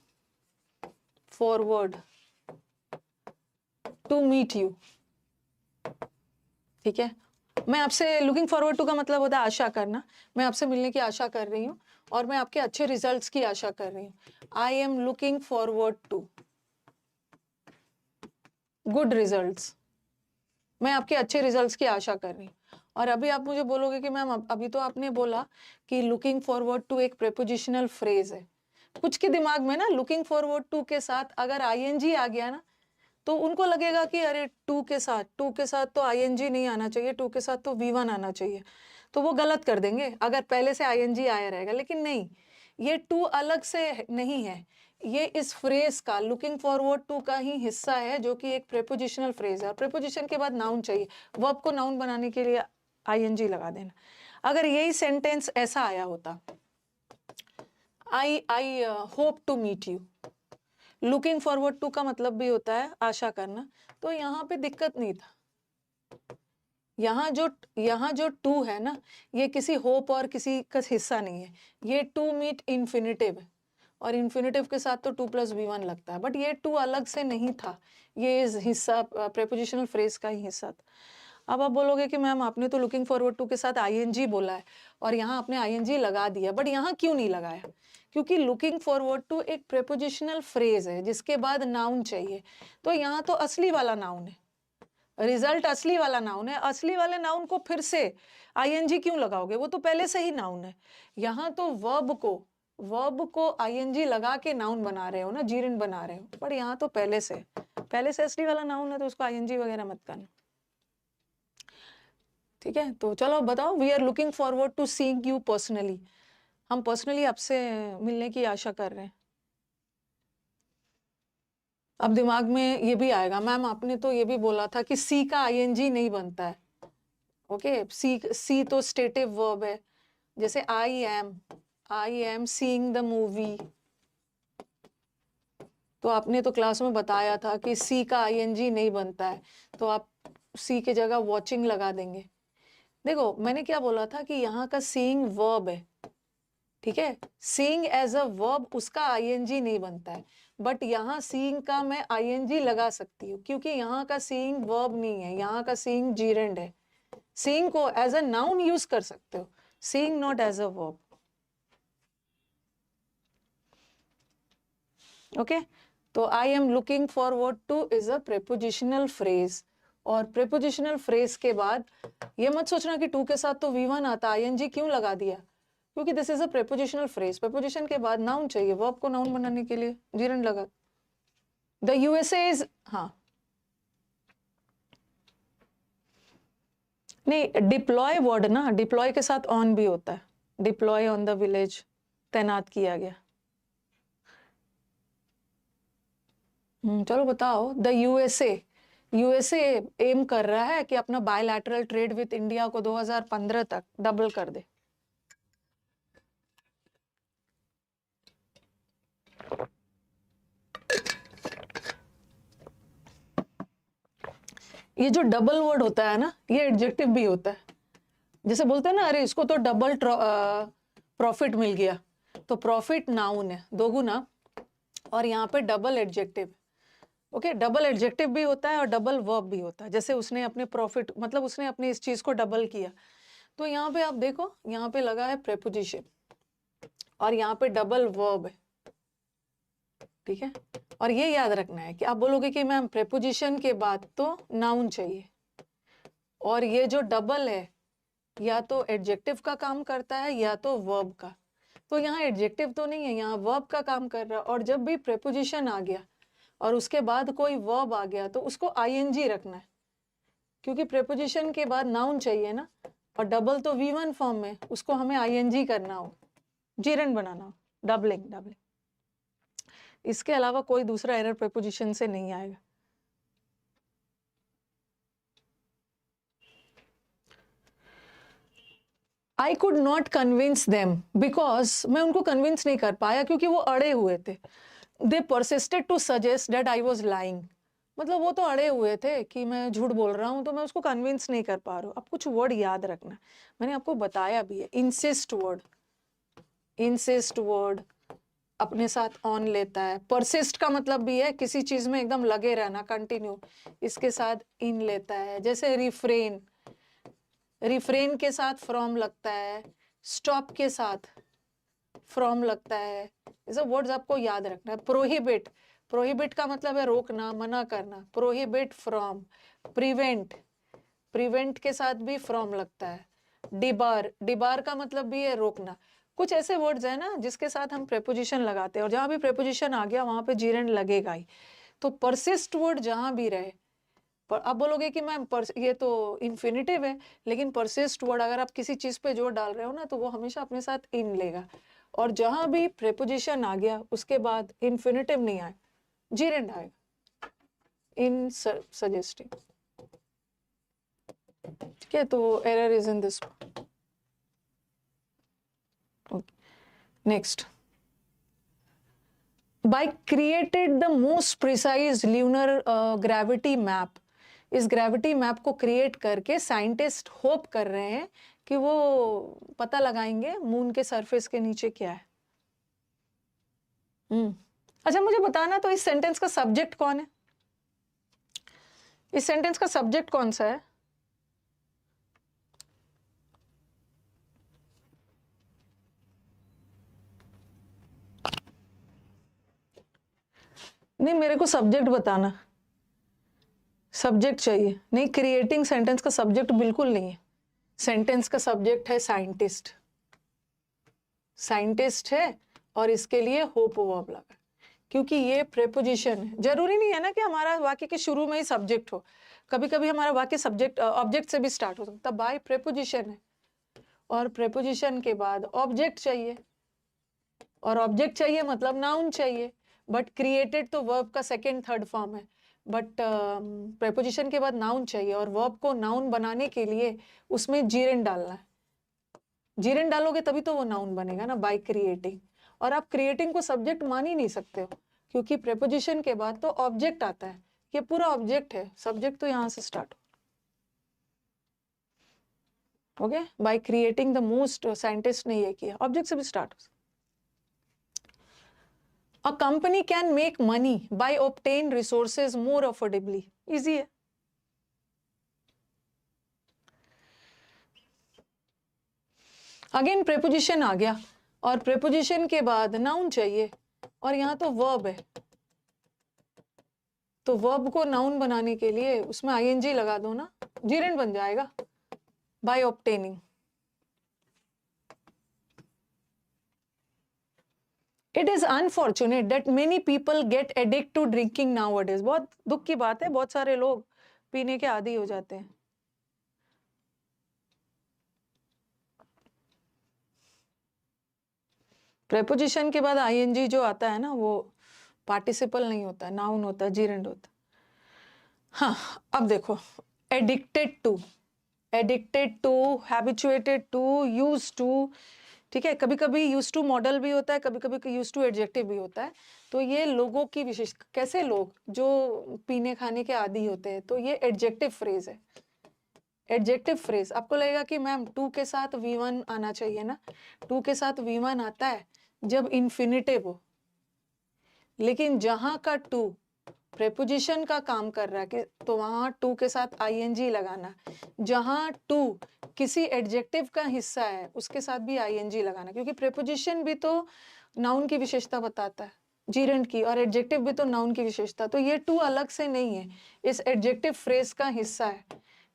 forward to meet you. ठीक है, मैं आपसे लुकिंग फॉरवर्ड टू का मतलब होता है आशा करना। मैं आपसे मिलने की आशा कर रही हूँ और मैं आपके अच्छे रिजल्ट्स की आशा कर रही हूँ। I am looking forward to good results, मैं आपके अच्छे रिजल्ट्स की आशा कर रही हूँ। और अभी आप मुझे बोलोगे कि मैम अभी तो आपने बोला कि लुकिंग फॉरवर्ड टू एक प्रेपोजिशनल फ्रेज है। कुछ के दिमाग में ना लुकिंग फॉरवर्ड टू के साथ अगर आईएनजी आ गया ना, तो उनको लगेगा कि अरे टू के साथ तो आईएनजी नहीं आना चाहिए, टू के साथ तो V1 आना चाहिए, तो वो गलत कर देंगे अगर पहले से आईएनजी आया रहेगा। लेकिन नहीं, ये टू अलग से नहीं है, ये इस फ्रेज का, लुकिंग फॉरवर्ड टू का ही हिस्सा है, जो कि एक प्रेपोजिशनल फ्रेज है। और प्रेपोजिशन के बाद नाउन चाहिए, वर्ब को नाउन बनाने के लिए आईएनजी लगा देना। अगर यही सेंटेंस ऐसा आया होता, I hope to meet you, looking forward to का मतलब भी होता है आशा करना, तो यहाँ पे दिक्कत नहीं था। यहाँ जो टू है ना, ये किसी होप और किसी का हिस्सा नहीं है, ये टू मीट इन्फिनिटिव है, और इन्फिनिटिव के साथ तो 2+V1 लगता है, बट ये टू अलग से नहीं था, ये हिस्सा प्रेपोजिशनल फ्रेज का ही हिस्सा था। अब आप बोलोगे कि मैम आपने तो लुकिंग फॉरवर्ड टू के साथ आईएनजी बोला है और यहाँ आपने आईएनजी लगा दिया, बट यहाँ क्यों नहीं लगाया? क्योंकि लुकिंग फॉरवर्ड टू एक प्रेपोजिशनल फ्रेज है जिसके बाद नाउन चाहिए, तो यहाँ तो असली वाला नाउन है, रिजल्ट असली वाला नाउन है। असली वाले नाउन को फिर से आईएनजी क्यों लगाओगे? वो तो पहले से ही नाउन है। यहाँ तो वर्ब को आईएनजी लगा के नाउन बना रहे हो ना, जीरेंट बना रहे हो, पर यहाँ तो पहले से असली वाला नाउन है, तो उसको आईएनजी वगैरह मत करना। ठीक है, तो चलो बताओ, we are looking forward to seeing you personally, हम पर्सनली आपसे मिलने की आशा कर रहे हैं। अब दिमाग में ये भी आएगा, मैम आपने तो ये भी बोला था कि सी का आईएनजी नहीं बनता है। ओके, सी तो स्टेटिव वर्ब है, जैसे I am seeing the movie, तो आपने तो क्लास में बताया था कि सी का आईएनजी नहीं बनता है, तो आप सी की जगह वॉचिंग लगा देंगे। देखो मैंने क्या बोला था कि यहाँ का सीइंग वर्ब है, ठीक है, सीइंग एज अ वर्ब उसका आईएनजी नहीं बनता है, बट यहाँ सीइंग का मैं आईएनजी लगा सकती हूँ, क्योंकि यहाँ का सीइंग वर्ब नहीं है, यहाँ का सीइंग जीरेंड है। सीइंग को एज अ नाउन यूज कर सकते हो, seeing not as a verb. Okay, तो I am looking forward to is a prepositional phrase, और प्रेपोजिशनल फ्रेज के बाद ये मत सोचना कि टू के साथ तो V1 आता, आईएनजी क्यों लगा दिया, क्योंकि this is a prepositional phrase. Preposition के बाद नाउन चाहिए, वर्ब को नाउन बनाने के लिए जीरेंड लगा। द यूएसए इज, हाँ नहीं, डिप्लॉय वर्ड ना, डिप्लॉय के साथ ऑन भी होता है, डिप्लॉय ऑन द विलेज, तैनात किया गया। चलो बताओ, द यूएसए एम कर रहा है कि अपना बायलैटरल ट्रेड विद इंडिया को 2015 तक डबल कर दे। ये जो डबल वर्ड होता है ना, ये एडजेक्टिव भी होता है। जैसे बोलते हैं ना, अरे इसको तो डबल प्रॉफिट मिल गया, तो प्रॉफिट नाउन है, दोगुना, और यहाँ पे double adjective. Okay, double adjective भी होता है और डबल वर्ब भी होता है। जैसे उसने अपने प्रॉफिट, मतलब उसने अपनी इस चीज को डबल किया, तो यहाँ पे आप देखो, यहाँ पे लगा है प्रेपोजिशन और यहाँ पे डबल वर्ब है, ठीक है। और ये याद रखना है कि आप बोलोगे कि मैम प्रेपोजिशन के बाद तो नाउन चाहिए, और ये जो डबल है या तो एडजेक्टिव का काम करता है या तो वर्ब का। तो यहाँ एडजेक्टिव तो नहीं है, यहाँ वर्ब का काम कर रहा है। और जब भी प्रेपोजिशन आ गया और उसके बाद कोई वर्ब आ गया तो उसको आईएनजी रखना है, क्योंकि प्रेपोजिशन के बाद नाउन चाहिए ना, और डबल तो V1 फॉर्म में, उसको हमें आईएनजी करना हो, जीरंड बनाना हो, डबलिंग डबलिंग। इसके अलावा कोई दूसरा एरर प्रेपोजिशन से नहीं आएगा। I could not convince them because मैं उनको कन्विंस नहीं कर पाया क्योंकि वो अड़े हुए थे। They persisted to suggest that I was lying. मतलब वो तो अड़े हुए थे कि मैं झूठ बोल रहा हूँ, तो मैं उसको कन्विंस नहीं कर पा रहा हूँ। अब कुछ वर्ड याद रखना, मैंने आपको बताया भी है। इंसिस्ट वर्ड, इंसिस्ट वर्ड अपने साथ ऑन लेता है। परसिस्ट का मतलब भी है किसी चीज में एकदम लगे रहना, कंटिन्यू, इसके साथ इन लेता है। जैसे रिफ्रेन, रिफ्रेन के साथ फ्रॉम लगता है, स्टॉप के साथ फ्रॉम लगता है। ये सब वर्ड्स आपको याद रखना है। प्रोहिबिट, प्रोहिबिट का मतलब है रोकना, मना करना, प्रोहिबिट फ्रॉम। प्रिवेंट, प्रिवेंट के साथ भी फ्रॉम लगता है। डिबार, डिबार का मतलब भी है रोकना। कुछ ऐसे वर्ड्स है ना जिसके साथ हम प्रेपोजिशन लगाते हैं, और जहां भी प्रेपोजिशन आ गया वहां पे जीरेंड लगेगा ही। तो परसिस्ट वर्ड जहां भी रहे, पर आप बोलोगे कि मैम ये तो इन्फिनिटिव है, लेकिन परसिस्ट वर्ड अगर आप किसी चीज पे जोर डाल रहे हो ना, तो वो हमेशा अपने साथ इन लेगा। और जहां भी प्रेपोजिशन आ गया उसके बाद इन्फिनिटिव नहीं आए, जीरेंड आएगा, इन सजेस्टिंग। ठीक है, तो error is in this. Next, by created the most precise lunar gravity map. इस ग्रेविटी मैप को क्रिएट करके साइंटिस्ट होप कर रहे हैं कि वो पता लगाएंगे मून के सरफेस के नीचे क्या है। अच्छा, मुझे बताना तो इस सेंटेंस का सब्जेक्ट कौन है? इस सेंटेंस का सब्जेक्ट कौन सा है? नहीं, मेरे को सब्जेक्ट बताना, सब्जेक्ट चाहिए। नहीं, क्रिएटिंग सेंटेंस का सब्जेक्ट बिल्कुल नहीं है। सेंटेंस का सब्जेक्ट है साइंटिस्ट, साइंटिस्ट है, और इसके लिए होप वर्ब लगा, क्योंकि ये प्रेपोजिशन है। जरूरी नहीं है ना कि हमारा वाक्य के शुरू में ही सब्जेक्ट हो, कभी कभी हमारा वाक्य सब्जेक्ट ऑब्जेक्ट से भी स्टार्ट हो सकता है। बाय प्रेपोजिशन है, और प्रेपोजिशन के बाद ऑब्जेक्ट चाहिए, और ऑब्जेक्ट चाहिए मतलब नाउन चाहिए। बट क्रिएटेड तो वर्ब का सेकेंड थर्ड फॉर्म है, बट प्रेपोजिशन के बाद नाउन चाहिए, और वर्ब को नाउन बनाने के लिए उसमें जीरेंड डालना है। जीरेंड डालोगे तभी तो वो नाउन बनेगा ना, बाय क्रिएटिंग। और आप क्रिएटिंग को सब्जेक्ट मान ही नहीं सकते हो, क्योंकि प्रेपोजिशन के बाद तो ऑब्जेक्ट आता है। ये पूरा ऑब्जेक्ट है, सब्जेक्ट तो यहां से स्टार्ट हो गया। By creating the most, scientist ने ये किया, ऑब्जेक्ट से भी स्टार्ट हो। A company can make money by obtain resources more affordably. Easy है। अगेन प्रेपोजिशन आ गया, और प्रेपोजिशन के बाद नाउन चाहिए, और यहाँ तो वर्ब है, तो वर्ब को नाउन बनाने के लिए उसमें आईएनजी लगा दो ना, जीरेंड बन जाएगा, by obtaining. It is unfortunate that many people get addicted to drinking nowadays. बहुत दुख की बात है, बहुत सारे लोग पीने के आदी हो जाते हैं। प्रेपोजिशन के बाद आईएनजी जो आता है ना, वो पार्टिसिपल नहीं होता है, नाउन होता है, जीरेंड होता है। हाँ, अब देखो, addicted to, addicted to, habituated to, used to, ठीक है, कभी कभी यूज टू मॉडल भी होता है, कभी कभी यूज टू एडजेक्टिव भी होता है। तो ये लोगों की विशेष, कैसे लोग जो पीने खाने के आदी होते हैं, तो ये एडजेक्टिव फ्रेज है। एडजेक्टिव फ्रेज, आपको लगेगा कि मैम टू के साथ V1 आना चाहिए ना, टू के साथ V1 आता है जब इन्फिनिटिव हो, लेकिन जहां का टू प्रेपोजिशन का काम कर रहा है कि तो वहां टू के साथ ING लगाना, जहां टू किसी एडजेक्टिव का हिस्सा है उसके साथ भी ING लगाना, क्योंकि प्रेपोजिशन भी तो नाउन की विशेषता बताता है जीरेंड की, और एडजेक्टिव भी तो नाउन की विशेषता, तो ये टू अलग से नहीं है, इस एडजेक्टिव फ्रेज का हिस्सा है।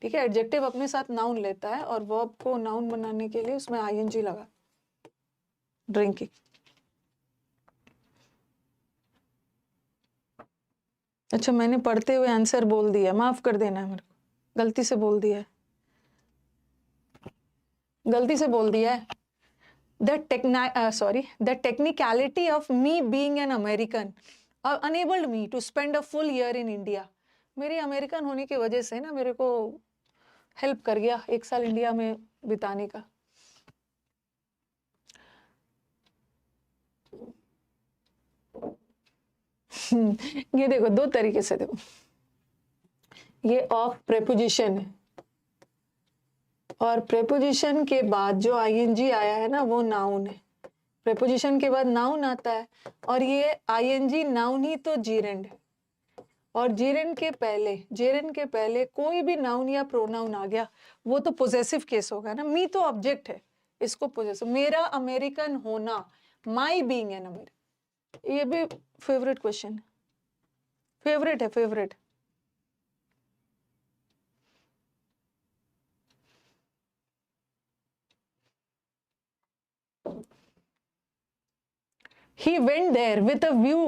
ठीक है, एडजेक्टिव अपने साथ नाउन लेता है और वर्ब को नाउन बनाने के लिए उसमें ING लगा। ड्रिंकिंग, अच्छा मैंने पढ़ते हुए आंसर बोल दिया, माफ कर देना है मेरे को, गलती से बोल दिया है, गलती से बोल दिया है। The technicality of me being an American enabled me to spend a full year in India. मेरे अमेरिकन होने की वजह से ना मेरे को हेल्प कर गया 1 साल इंडिया में बिताने का। ये देखो 2 तरीके से, देखो ये ऑफ प्रेपोजिशन है, और प्रेपोजिशन के बाद जो ING आया है ना वो नाउन है। प्रेपोजिशन के बाद नाउन आता है, और ये ING नाउन ही तो जीरेंड है, और जेरेंड के पहले कोई भी नाउन या प्रोनाउन आ गया वो तो पोजेसिव केस होगा ना। मी तो ऑब्जेक्ट है, इसको पोजेसिव, मेरा अमेरिकन होना, माई बीइंग एन अमेरिकन। ये भी फेवरेट क्वेश्चन है, फेवरेट है, favourite. He went there with a view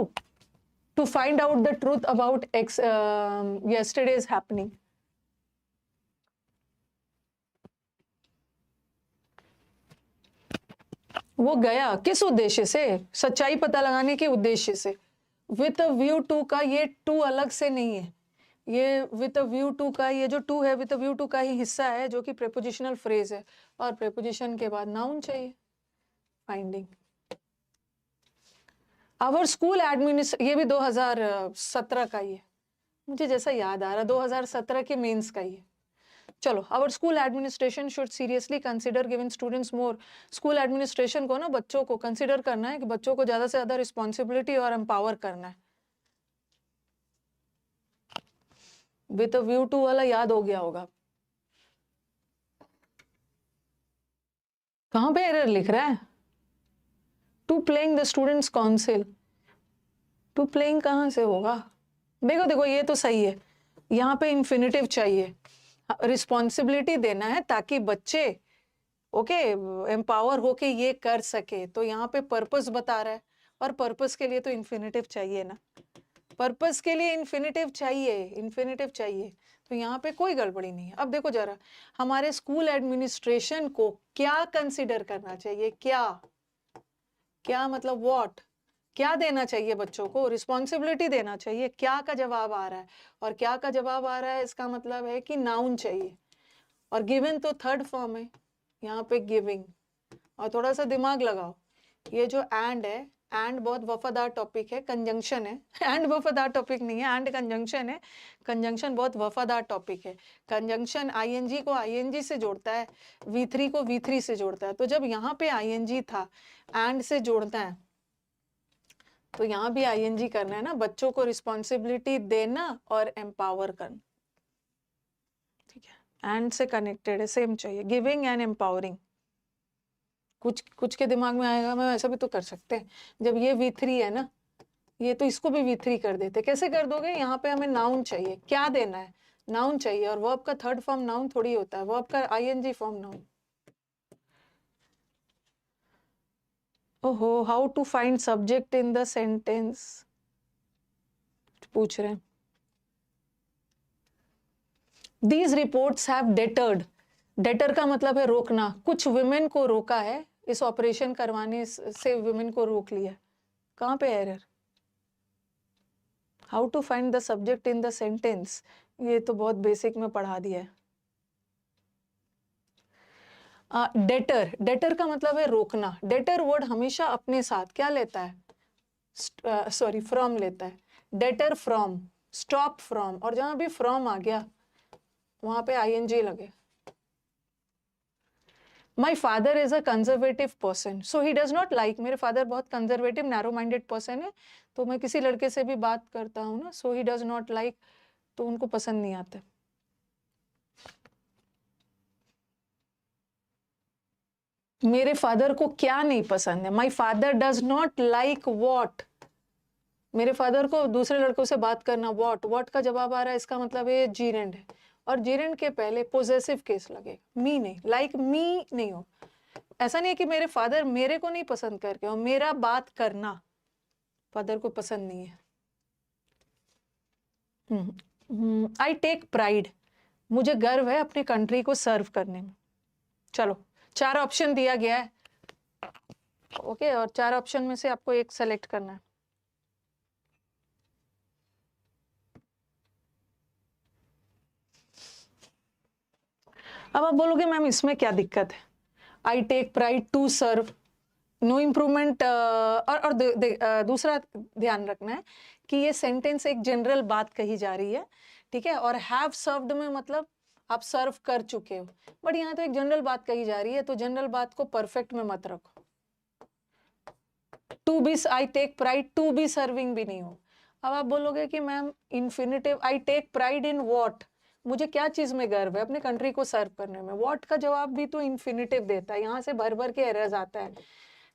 to find out the truth about yesterday's happening. वो गया किस उद्देश्य से? सच्चाई पता लगाने के उद्देश्य से। विथ अ व्यू टू का ये टू अलग से नहीं है, ये विथ अ व्यू टू का ये जो टू है विथ अ व्यू टू का ही हिस्सा है, जो कि प्रेपोजिशनल फ्रेज है, और प्रेपोजिशन के बाद नाउन चाहिए। फाइंडिंग आवर स्कूल एडमिनिस्ट्रेशन, ये भी 2017 का ही है, मुझे जैसा याद आ रहा 2017 के मेंस का ही है। चलो, our school administration should seriously consider giving students more. School administration को ना बच्चों को कंसिडर करना है कि बच्चों को ज्यादा से ज्यादा रिस्पॉन्सिबिलिटी और एम्पावर करना है। विथ अ व्यू टू वाला याद हो गया होगा। कहां पे एरर लिख रहा है? To playing the students council, to playing कहां से होगा? देखो देखो ये तो सही है, यहाँ पे इन्फिनिटिव चाहिए, रिस्पॉन्सिबिलिटी देना है ताकि बच्चे ओके एम्पावर होके ये कर सके, तो यहाँ पे पर्पस बता रहा है, और पर्पस के लिए तो इन्फिनिटिव चाहिए ना, पर्पस के लिए इन्फिनिटिव चाहिए, इन्फिनिटिव चाहिए, तो यहाँ पे कोई गड़बड़ी नहीं है। अब देखो जरा, हमारे स्कूल एडमिनिस्ट्रेशन को क्या कंसिडर करना चाहिए, क्या क्या मतलब व्हाट, क्या देना चाहिए बच्चों को? रिस्पॉन्सिबिलिटी देना चाहिए। क्या का जवाब आ रहा है, और क्या का जवाब आ रहा है इसका मतलब है कि नाउन चाहिए, और गिवन तो थर्ड फॉर्म है, यहाँ पे गिविंग। और थोड़ा सा दिमाग लगाओ, ये जो एंड है, एंड बहुत वफादार टॉपिक है, कंजंक्शन है। एंड वफादार टॉपिक नहीं है, एंड कंजंक्शन है, कंजंक्शन बहुत वफादार टॉपिक है। कंजंक्शन ING को ING से जोड़ता है, V3 को V3 से जोड़ता है, तो जब यहाँ पे ING था, एंड से जोड़ता है, तो यहाँ भी ING करना है ना, बच्चों को रिस्पॉन्सिबिलिटी देना और एम्पावर करना। ठीक है, एंड से कनेक्टेड है, सेम चाहिए, गिविंग एंड एम्पावरिंग। कुछ कुछ के दिमाग में आएगा मैं ऐसा भी तो कर सकते हैं, जब ये V3 है ना, ये तो इसको भी V3 कर देते। कैसे कर दोगे? यहाँ पे हमें नाउन चाहिए, क्या देना है? नाउन चाहिए, और वर्ब का थर्ड फॉर्म नाउन थोड़ी होता है, वर्ब का ING फॉर्म नाउन। ओहो, how to find subject in the sentence पूछ रहे हैं। These reports have deterred, deter का मतलब है रोकना, कुछ वुमेन को रोका है, इस ऑपरेशन करवाने से वुमेन को रोक लिया। कहाँ पे error? How to find the subject in the sentence, ये तो बहुत बेसिक में पढ़ा दिया है। डेटर, डेटर का मतलब है रोकना। डेटर वर्ड हमेशा अपने साथ क्या लेता है, सॉरी फ्रॉम लेता है। डेटर फ्रॉम, स्टॉप फ्रॉम, और जहां भी फ्रॉम आ गया वहां पे आईएनजी लगे। My father is a conservative person, so he does not like, मेरे फादर बहुत कंजर्वेटिव नैरो माइंडेड पर्सन है, तो मैं किसी लड़के से भी बात करता हूँ ना, सो ही डज नॉट लाइक, तो उनको पसंद नहीं आते। मेरे फादर को क्या नहीं पसंद है, my father does not like what, मेरे फादर को दूसरे लड़कों से बात करना। वॉट, वॉट का जवाब आ रहा है, इसका मतलब है जीरेंड है, और जीरेंड के पहले पोजेसिव केस लगेगा, मी नहीं, लाइक मी नहीं हो। ऐसा नहीं है कि मेरे फादर मेरे को नहीं पसंद करके, और मेरा बात करना फादर को पसंद नहीं है। आई टेक प्राइड, मुझे गर्व है अपनी कंट्री को सर्व करने में। चलो 4 ऑप्शन दिया गया है, ओके, और 4 ऑप्शन में से आपको एक सेलेक्ट करना है। अब आप बोलोगे मैम इसमें क्या दिक्कत है, I take pride to serve, no improvement. और दूसरा ध्यान रखना है कि ये सेंटेंस एक जनरल बात कही जा रही है, ठीक है, और हैव सर्व्ड में मतलब आप सर्व कर चुके हो, बट यहाँ तो एक जनरल बात कही जा रही है, तो जनरल बात को परफेक्ट में मत रखो। To be, I take pride to be serving भी नहीं हो। अब आप बोलोगे कि ma'am infinitive, I take pride in what, मुझे क्या चीज में गर्व है, अपने कंट्री को सर्व करने में। व्हाट का जवाब भी तो इन्फिनिटिव देता है, यहाँ से भर भर के एरर्स आता है,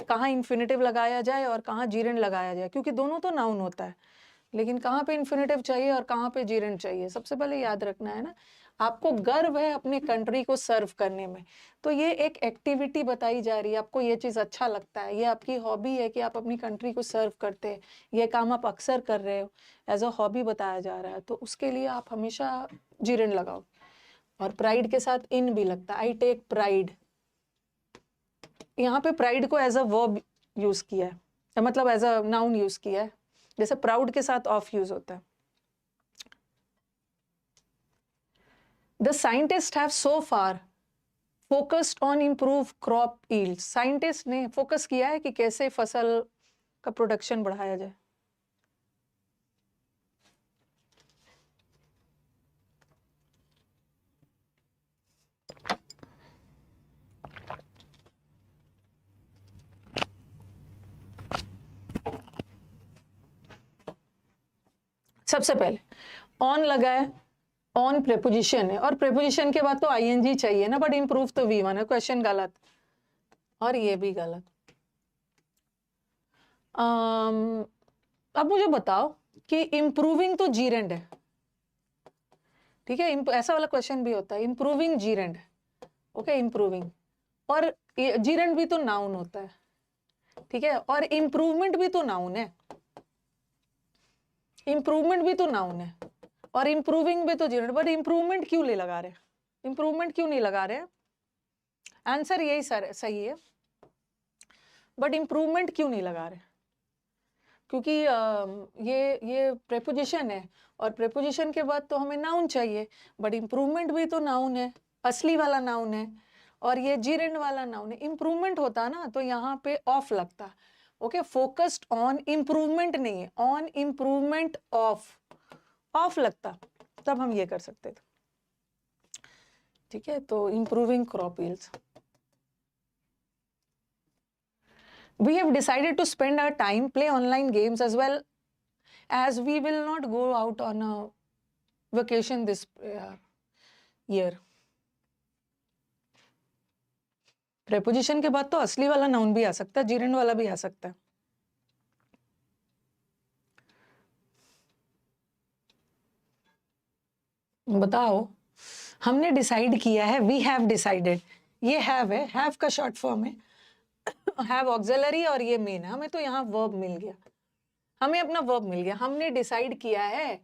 कहाँ इन्फिनिटिव लगाया जाए और कहाँ जीरेंड लगाया जाए, क्योंकि दोनों तो नाउन होता है, लेकिन कहाँ पे इन्फिनिटिव चाहिए और कहाँ पे जीरेंड चाहिए, सबसे पहले याद रखना है ना। आपको गर्व है अपने कंट्री को सर्व करने में, तो ये एक एक्टिविटी बताई जा रही है, आपको ये चीज अच्छा लगता है, ये आपकी हॉबी है कि आप अपनी कंट्री को सर्व करते हैं, ये काम आप अक्सर कर रहे हो, एज अ हॉबी बताया जा रहा है, तो उसके लिए आप हमेशा जीरेंड लगाओ। और प्राइड के साथ इन भी लगता है, आई टेक प्राइड, यहाँ पे प्राइड को एज अ वर्ब यूज किया है, मतलब एज अ नाउन यूज किया है, जैसे प्राउड के साथ ऑफ यूज होता है। The scientist have so far focused on improve crop yield, scientist ने फोकस किया है कि कैसे फसल का प्रोडक्शन बढ़ाया जाए। सबसे पहले ऑन लगा है, ऑन प्रेपोजिशन है, और प्रेपोजिशन के बाद तो आईएनजी चाहिए ना, बट इम्प्रूव तो V1 है, क्वेश्चन गलत, और ये भी गलत। अब मुझे बताओ कि इम्प्रूविंग तो जीरेंड है, ठीक है, ऐसा वाला क्वेश्चन भी होता है, इम्प्रूविंग जीरेंड, ओके, इम्प्रूविंग, और जीरेंड भी तो नाउन होता है, ठीक है, और इम्प्रूवमेंट भी तो नाउन है, इम्प्रूवमेंट भी तो नाउन है, और इम्प्रूविंग भी तो जीरेंड, बट इम्प्रूवमेंट क्यों नहीं लगा रहे, इम्प्रूवमेंट क्यों नहीं लगा रहे, आंसर यही सही है, बट इम्प्रूवमेंट क्यों नहीं लगा रहे, क्योंकि ये प्रेपोजिशन है, और प्रेपोजिशन के बाद तो हमें नाउन चाहिए, बट इम्प्रूवमेंट भी तो नाउन है, असली वाला नाउन है, और ये जीरेंड वाला नाउन है। इम्प्रूवमेंट होता ना तो यहाँ पे ऑफ लगता, ओके, फोकस्ड ऑन इम्प्रूवमेंट नहीं है, ऑन इम्प्रूवमेंट ऑफ लगता, तब हम ये कर सकते थे, ठीक है, तो improving crop yields. We have decided to spend our time play online games as well as we will not go out on a vacation this year. Preposition के बाद तो असली वाला नाउन भी आ सकता है, जीरेंड वाला भी आ सकता है। बताओ, हमने डिसाइड किया है, वी हैव डिसाइडेड, ये हैव है, हैव का शॉर्ट फॉर्म है, हैव ऑक्सिलरी और ये मेन है, हमें तो यहाँ वर्ब मिल गया, हमें अपना वर्ब मिल गया, हमने डिसाइड किया है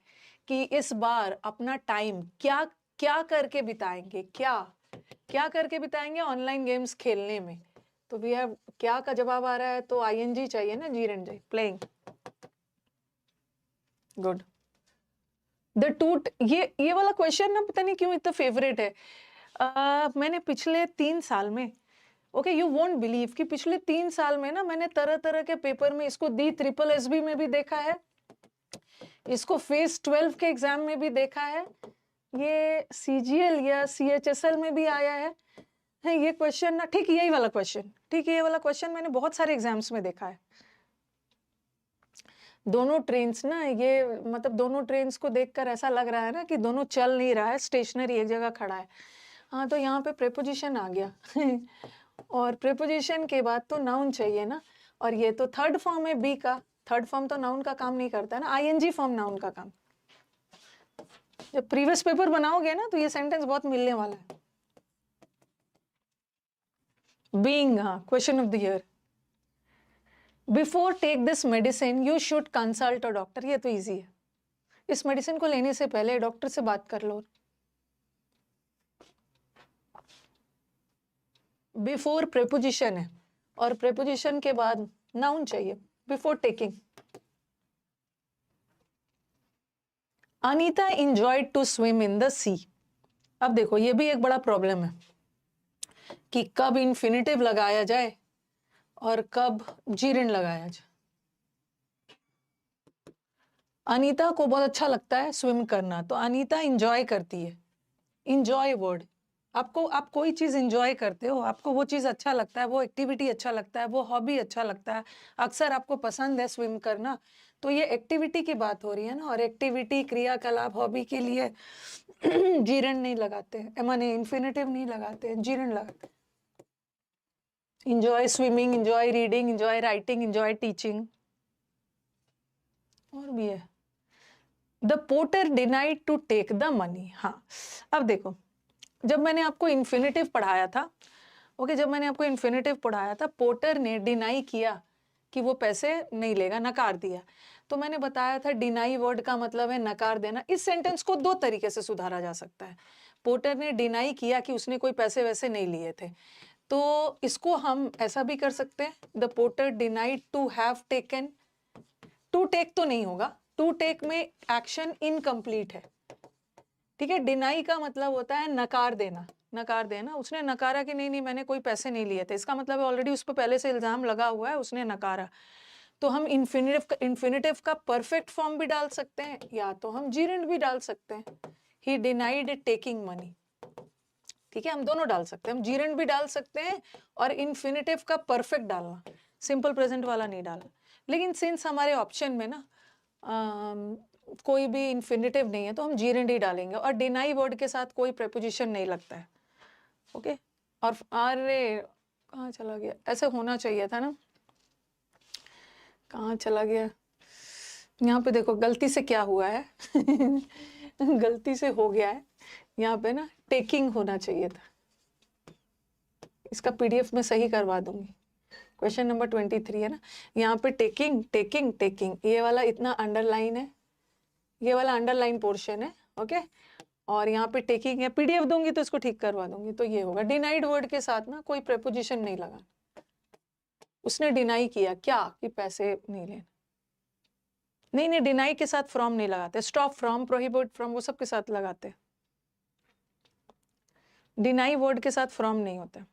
कि इस बार अपना टाइम क्या क्या करके बिताएंगे, क्या करके बिताएंगे, ऑनलाइन गेम्स खेलने में, तो वी हैव, क्या का जवाब आ रहा है तो आईएनजी चाहिए ना, जीरेंड चाहिए, प्लेइंग, गुड। द टूट, ये वाला क्वेश्चन ना पता नहीं क्यों इतना फेवरेट है, मैंने पिछले 3 साल में, ओके, यू वोंट बिलीव कि पिछले 3 साल में ना मैंने तरह-तरह के पेपर में इसको दी, ट्रिपल एसबी में भी देखा है, इसको फेज 12 के एग्जाम में भी देखा है, ये सीजीएल या सीएचएसएल में भी आया है ये क्वेश्चन ना, ठीक यही वाला क्वेश्चन, ठीक ये वाला क्वेश्चन मैंने बहुत सारे एग्जाम्स में देखा है। दोनों ट्रेन्स ना, ये मतलब दोनों ट्रेन्स को देखकर ऐसा लग रहा है ना कि दोनों चल नहीं रहा है, स्टेशनरी एक जगह खड़ा है। हाँ, तो यहाँ पे प्रेपोजिशन आ गया और प्रेपोजिशन के बाद तो नाउन चाहिए ना, और ये तो थर्ड फॉर्म है बी का। थर्ड फॉर्म तो नाउन का काम नहीं करता है ना, आईएनजी फॉर्म नाउन का काम। जब प्रीवियस पेपर बनाओगे ना तो ये सेंटेंस बहुत मिलने वाला है। बीइंग, हाँ, question of the year. Before take this medicine you should consult a doctor, ये तो इजी है। इस मेडिसिन को लेने से पहले डॉक्टर से बात कर लो। बिफोर प्रेपोजिशन है और प्रेपोजिशन के बाद नाउन चाहिए before taking. Anita enjoyed to swim in the sea. अब देखो ये भी एक बड़ा प्रॉब्लम है कि कब इन्फिनिटिव लगाया जाए और कब जीरेंड लगाया जाए। अनीता को बहुत अच्छा लगता है स्विम करना, तो अनीता इंजॉय करती है। इंजॉय वर्ड, आपको, आप कोई चीज इंजॉय करते हो, आपको वो चीज अच्छा लगता है, वो एक्टिविटी अच्छा लगता है, वो हॉबी अच्छा लगता है, अक्सर आपको पसंद है स्विम करना, तो ये एक्टिविटी की बात हो रही है ना। और एक्टिविटी, क्रियाकलाप, हॉबी के लिए जीरेंड नहीं लगाते, माने इन्फिनिटिव नहीं लगाते, जीरेंड लगाते। Enjoy swimming, enjoy reading, enjoy writing, enjoy teaching, और भी है। The porter denied to take the money. हाँ, अब देखो, जब मैंने आपको इन्फिनिटिव पढ़ाया था, ओके, जब मैंने आपको इन्फिनिटिव पढ़ाया था, पोर्टर ने डिनाई किया कि वो पैसे नहीं लेगा, नकार दिया। तो मैंने बताया था डिनाई वर्ड का मतलब है नकार देना। इस सेंटेंस को दो तरीके से सुधारा जा सकता है। पोर्टर ने डिनाई किया कि उसने कोई पैसे वैसे नहीं लिए थे, तो इसको हम ऐसा भी कर सकते हैं, the porter denied to have taken. To take तो नहीं होगा, टू टेक में एक्शन इनकम्प्लीट है, ठीक है। डिनाई का मतलब होता है नकार देना, नकार देना। उसने नकारा कि नहीं नहीं मैंने कोई पैसे नहीं लिए थे, इसका मतलब ऑलरेडी उस पर पहले से इल्जाम लगा हुआ है, उसने नकारा। तो हम इन्फिनिटिव का परफेक्ट फॉर्म भी डाल सकते हैं, या तो हम जीरेंड भी डाल सकते हैं। ही डिनाइड टेकिंग मनी, ठीक है, हम दोनों डाल सकते हैं। हम जीरेंड भी डाल सकते हैं और इन्फिनिटिव का परफेक्ट डालना, सिंपल प्रेजेंट वाला नहीं डालना। लेकिन सिंस हमारे ऑप्शन में ना कोई भी इन्फिनिटिव नहीं है, तो हम जीरेंड ही डालेंगे, और डिनाई वर्ड के साथ कोई प्रेपोजिशन नहीं लगता है, ओके। और अरे कहाँ चला गया, ऐसे होना चाहिए था ना, कहाँ चला गया। यहाँ पे देखो गलती से क्या हुआ है गलती से हो गया है, यहाँ पे ना टेकिंग होना चाहिए था। इसका पीडीएफ में सही करवा दूंगी। क्वेश्चन नंबर 23 है ना, यहाँ पे टेकिंग टेकिंग टेकिंग, ये वाला इतना अंडरलाइन है, ये वाला अंडरलाइन पोर्शन है, ओके। और यहाँ पे टेकिंग है, पीडीएफ दूंगी तो इसको ठीक करवा दूंगी। तो ये होगा डिनाइड वर्ड के साथ ना कोई प्रेपोजिशन नहीं लगा। उसने डिनाई किया क्या कि पैसे नहीं लेना, नहीं नहीं, डिनाई के साथ फ्रॉम नहीं लगाते, स्टॉप फ्रॉम, प्रोहिबिट फ्रॉम, वो सब के साथ लगाते। डिनाई वर्ड के साथ फ्रॉम नहीं होता।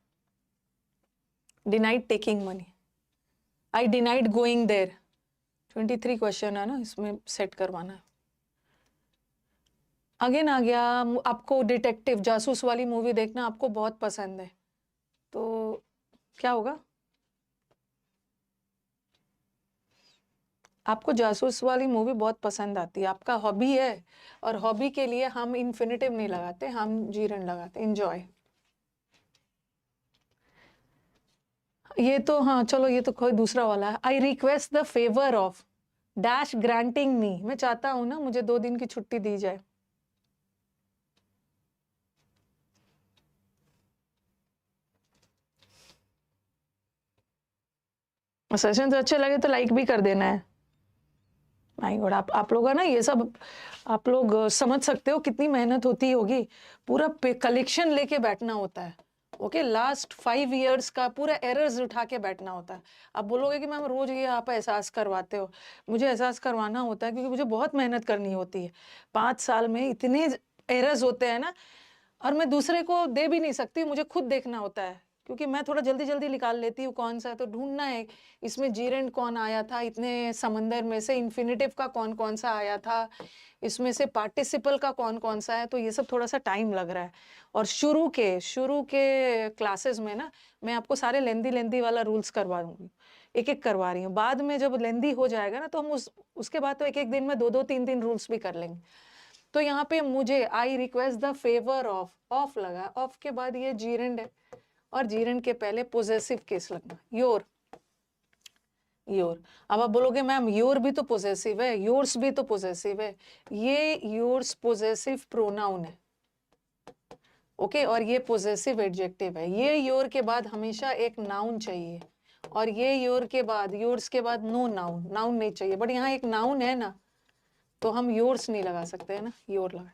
Denied taking money, I denied going there. 23 question है ना, इसमें सेट करवाना है। अगेन आ गया, आपको डिटेक्टिव जासूस वाली मूवी देखना आपको बहुत पसंद है, तो क्या होगा, आपको जासूस वाली मूवी बहुत पसंद आती है, आपका हॉबी है, और हॉबी के लिए हम इन्फिनिटिव नहीं लगाते, हम जीरेंड लगाते, एंजॉय। ये तो हाँ चलो, ये तो कोई दूसरा वाला है। I request the favour of dash granting me, मैं चाहता हूं ना मुझे 2 दिन की छुट्टी दी जाए। सेशन तो अच्छे लगे तो लाइक भी कर देना है। माय गॉड, आप लोग है ना, ये सब आप लोग समझ सकते हो कितनी मेहनत होती होगी। पूरा कलेक्शन लेके बैठना होता है, ओके। लास्ट 5 years का पूरा एरर्स उठा के बैठना होता है। आप बोलोगे कि मैम रोज ये आप एहसास करवाते हो, मुझे एहसास करवाना होता है क्योंकि मुझे बहुत मेहनत करनी होती है। 5 साल में इतने एरर्स होते हैं ना, और मैं दूसरे को दे भी नहीं सकती, मुझे खुद देखना होता है, क्योंकि मैं थोड़ा जल्दी जल्दी निकाल लेती हूँ कौन सा है, तो ढूंढना है इसमें जीरेंड कौन आया था, इतने समंदर में से इन्फिनेटिव का कौन कौन सा आया था, इसमें से पार्टिसिपल का कौन कौन सा है, तो ये सब थोड़ा सा टाइम लग रहा है। और शुरू के क्लासेस में ना मैं आपको सारे लेंदी वाला रूल्स करवा दूंगी, एक एक करवा रही हूँ। बाद में जब लेंदी हो जाएगा ना, तो हम उसके बाद तो एक एक दिन में 2-2 3-3 रूल्स भी कर लेंगे। तो यहाँ पे मुझे आई रिक्वेस्ट द फेवर ऑफ लगा, ऑफ के बाद ये जीरेंड है, और जीरेंड के पहले पोजेसिव केस लगना, योर। अब आप बोलोगे मैम योर भी तो पोजेसिव है, योर्स भी तो पोजेसिव है, ये योर्स पोजेसिव प्रोनाउन है, ओके, और ये पोजेसिव एडजेक्टिव है। ये योर के बाद हमेशा एक नाउन चाहिए, और ये योर के बाद, योर्स के बाद नो नाउन, नाउन नहीं चाहिए। बट यहाँ एक नाउन है ना, तो हम योर्स नहीं लगा सकते है ना, योर लगा।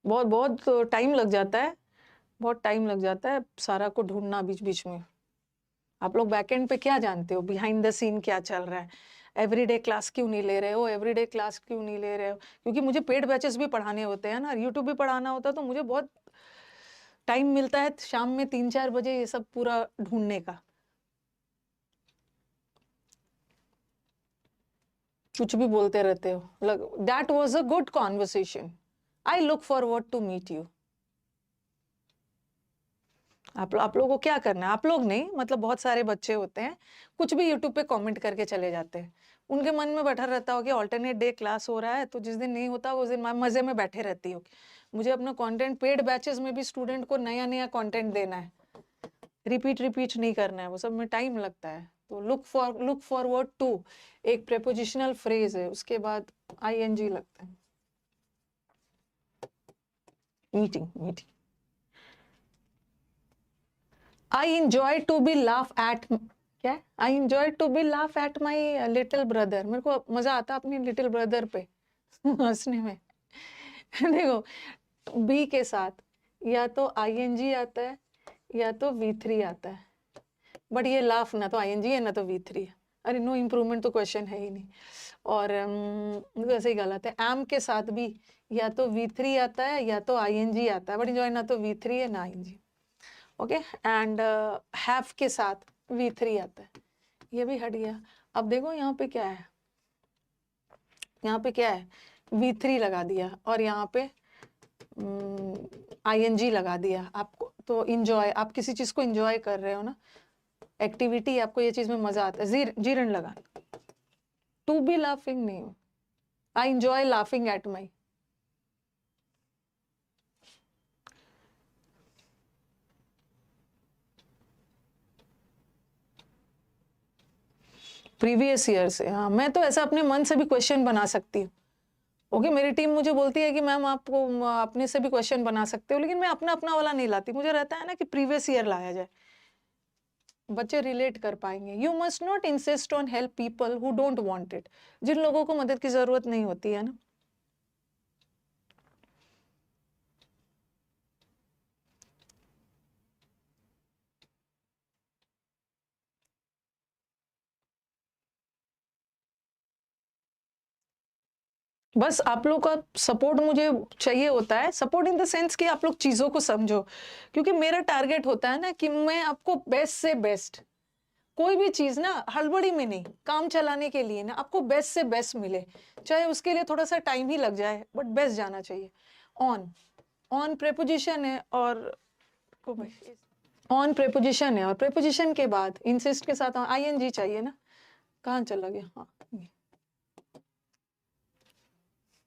बहुत बहुत टाइम लग जाता है, बहुत टाइम लग जाता है सारा को ढूंढना बीच बीच में। आप लोग बैकएंड पे क्या जानते हो, बिहाइंड द सीन क्या चल रहा है, एवरीडे क्लास क्यों नहीं ले रहे हो, एवरीडे क्लास क्यों नहीं ले रहे हो? क्योंकि मुझे पेड बैचेस भी पढ़ाने होते हैं ना, यूट्यूब भी पढ़ाना होता है, तो मुझे बहुत टाइम मिलता है शाम में 3-4 बजे ये सब पूरा ढूंढने का। कुछ भी बोलते रहते हो। That was a good conversation, I look forward to meet you. आप लोगों को क्या करना है, आप लोग नहीं, मतलब बहुत सारे बच्चे होते हैं कुछ भी यूट्यूब पे कमेंट करके चले जाते हैं, उनके मन में बैठा रहता हो कि ऑल्टरनेट डे क्लास हो रहा है, तो जिस दिन नहीं होता उस दिन मैं मजे में बैठे रहती हूँ। मुझे अपना कंटेंट पेड बैचेस में भी स्टूडेंट को नया नया कंटेंट देना है, रिपीट नहीं करना है, वो सब में टाइम लगता है। तो लुक फॉरवर्ड टू एक प्रेपोजिशनल फ्रेज है, उसके बाद आईएनजी लगता है। Meeting I enjoy to be laugh at, क्या I enjoy to be laugh at my little brother, मेरे को मजा आता अपनी लिटिल ब्रदर पे हंसने में। देखो बी के साथ या तो ing आता है या तो V3 आता है, बट ये लाफ ना तो ing है ना तो V3 है। अरे नो इम्प्रूवमेंट तो क्वेश्चन है ही नहीं। और वैसे ही गलत है, एम के साथ भी या तो V3 आता है या तो ing आता है, बट इंजॉय ना तो V3 है ना ing, ओके। एंड हैव के साथ V3 आता है, ये भी हट गया। अब देखो यहाँ पे क्या है, यहाँ पे क्या है, V3 लगा दिया और यहाँ पे ing लगा दिया। आपको तो इंजॉय, आप किसी चीज को इंजॉय कर रहे हो ना, एक्टिविटी, आपको ये चीज में मजा आता है, जीरन लगा। टू बी लाफिंग नहीं, I enjoy laughing at my, previous year से। हाँ, मैं तो ऐसा अपने मन से भी क्वेश्चन बना सकती हूँ, ओके। मेरी टीम मुझे बोलती है कि मैम आपको अपने से भी क्वेश्चन बना सकते हो, लेकिन मैं अपना वाला नहीं लाती, मुझे रहता है ना कि प्रीवियस ईयर लाया जाए, बच्चे रिलेट कर पाएंगे। You must not insist on help people who don't want it, जिन लोगों को मदद की जरूरत नहीं होती है ना। बस आप लोग का सपोर्ट मुझे चाहिए होता है, सपोर्ट इन द सेंस कि आप लोग चीजों को समझो, क्योंकि मेरा टारगेट होता है ना कि मैं आपको बेस्ट से बेस्ट, कोई भी चीज ना हड़बड़ी में नहीं, काम चलाने के लिए ना आपको बेस्ट से बेस्ट मिले, चाहे उसके लिए थोड़ा सा टाइम ही लग जाए, बट बेस्ट जाना चाहिए। ऑन प्रेपोजिशन है, और ऑन प्रेपोजिशन है, और प्रेपोजिशन के बाद इंसिस्ट के साथ आईएनजी चाहिए ना। कहाँ चला गया, हाँ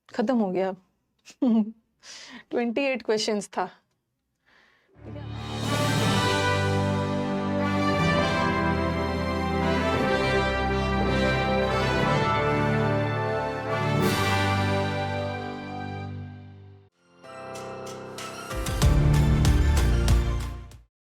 खत्म हो गया। 28 क्वेश्चंस था।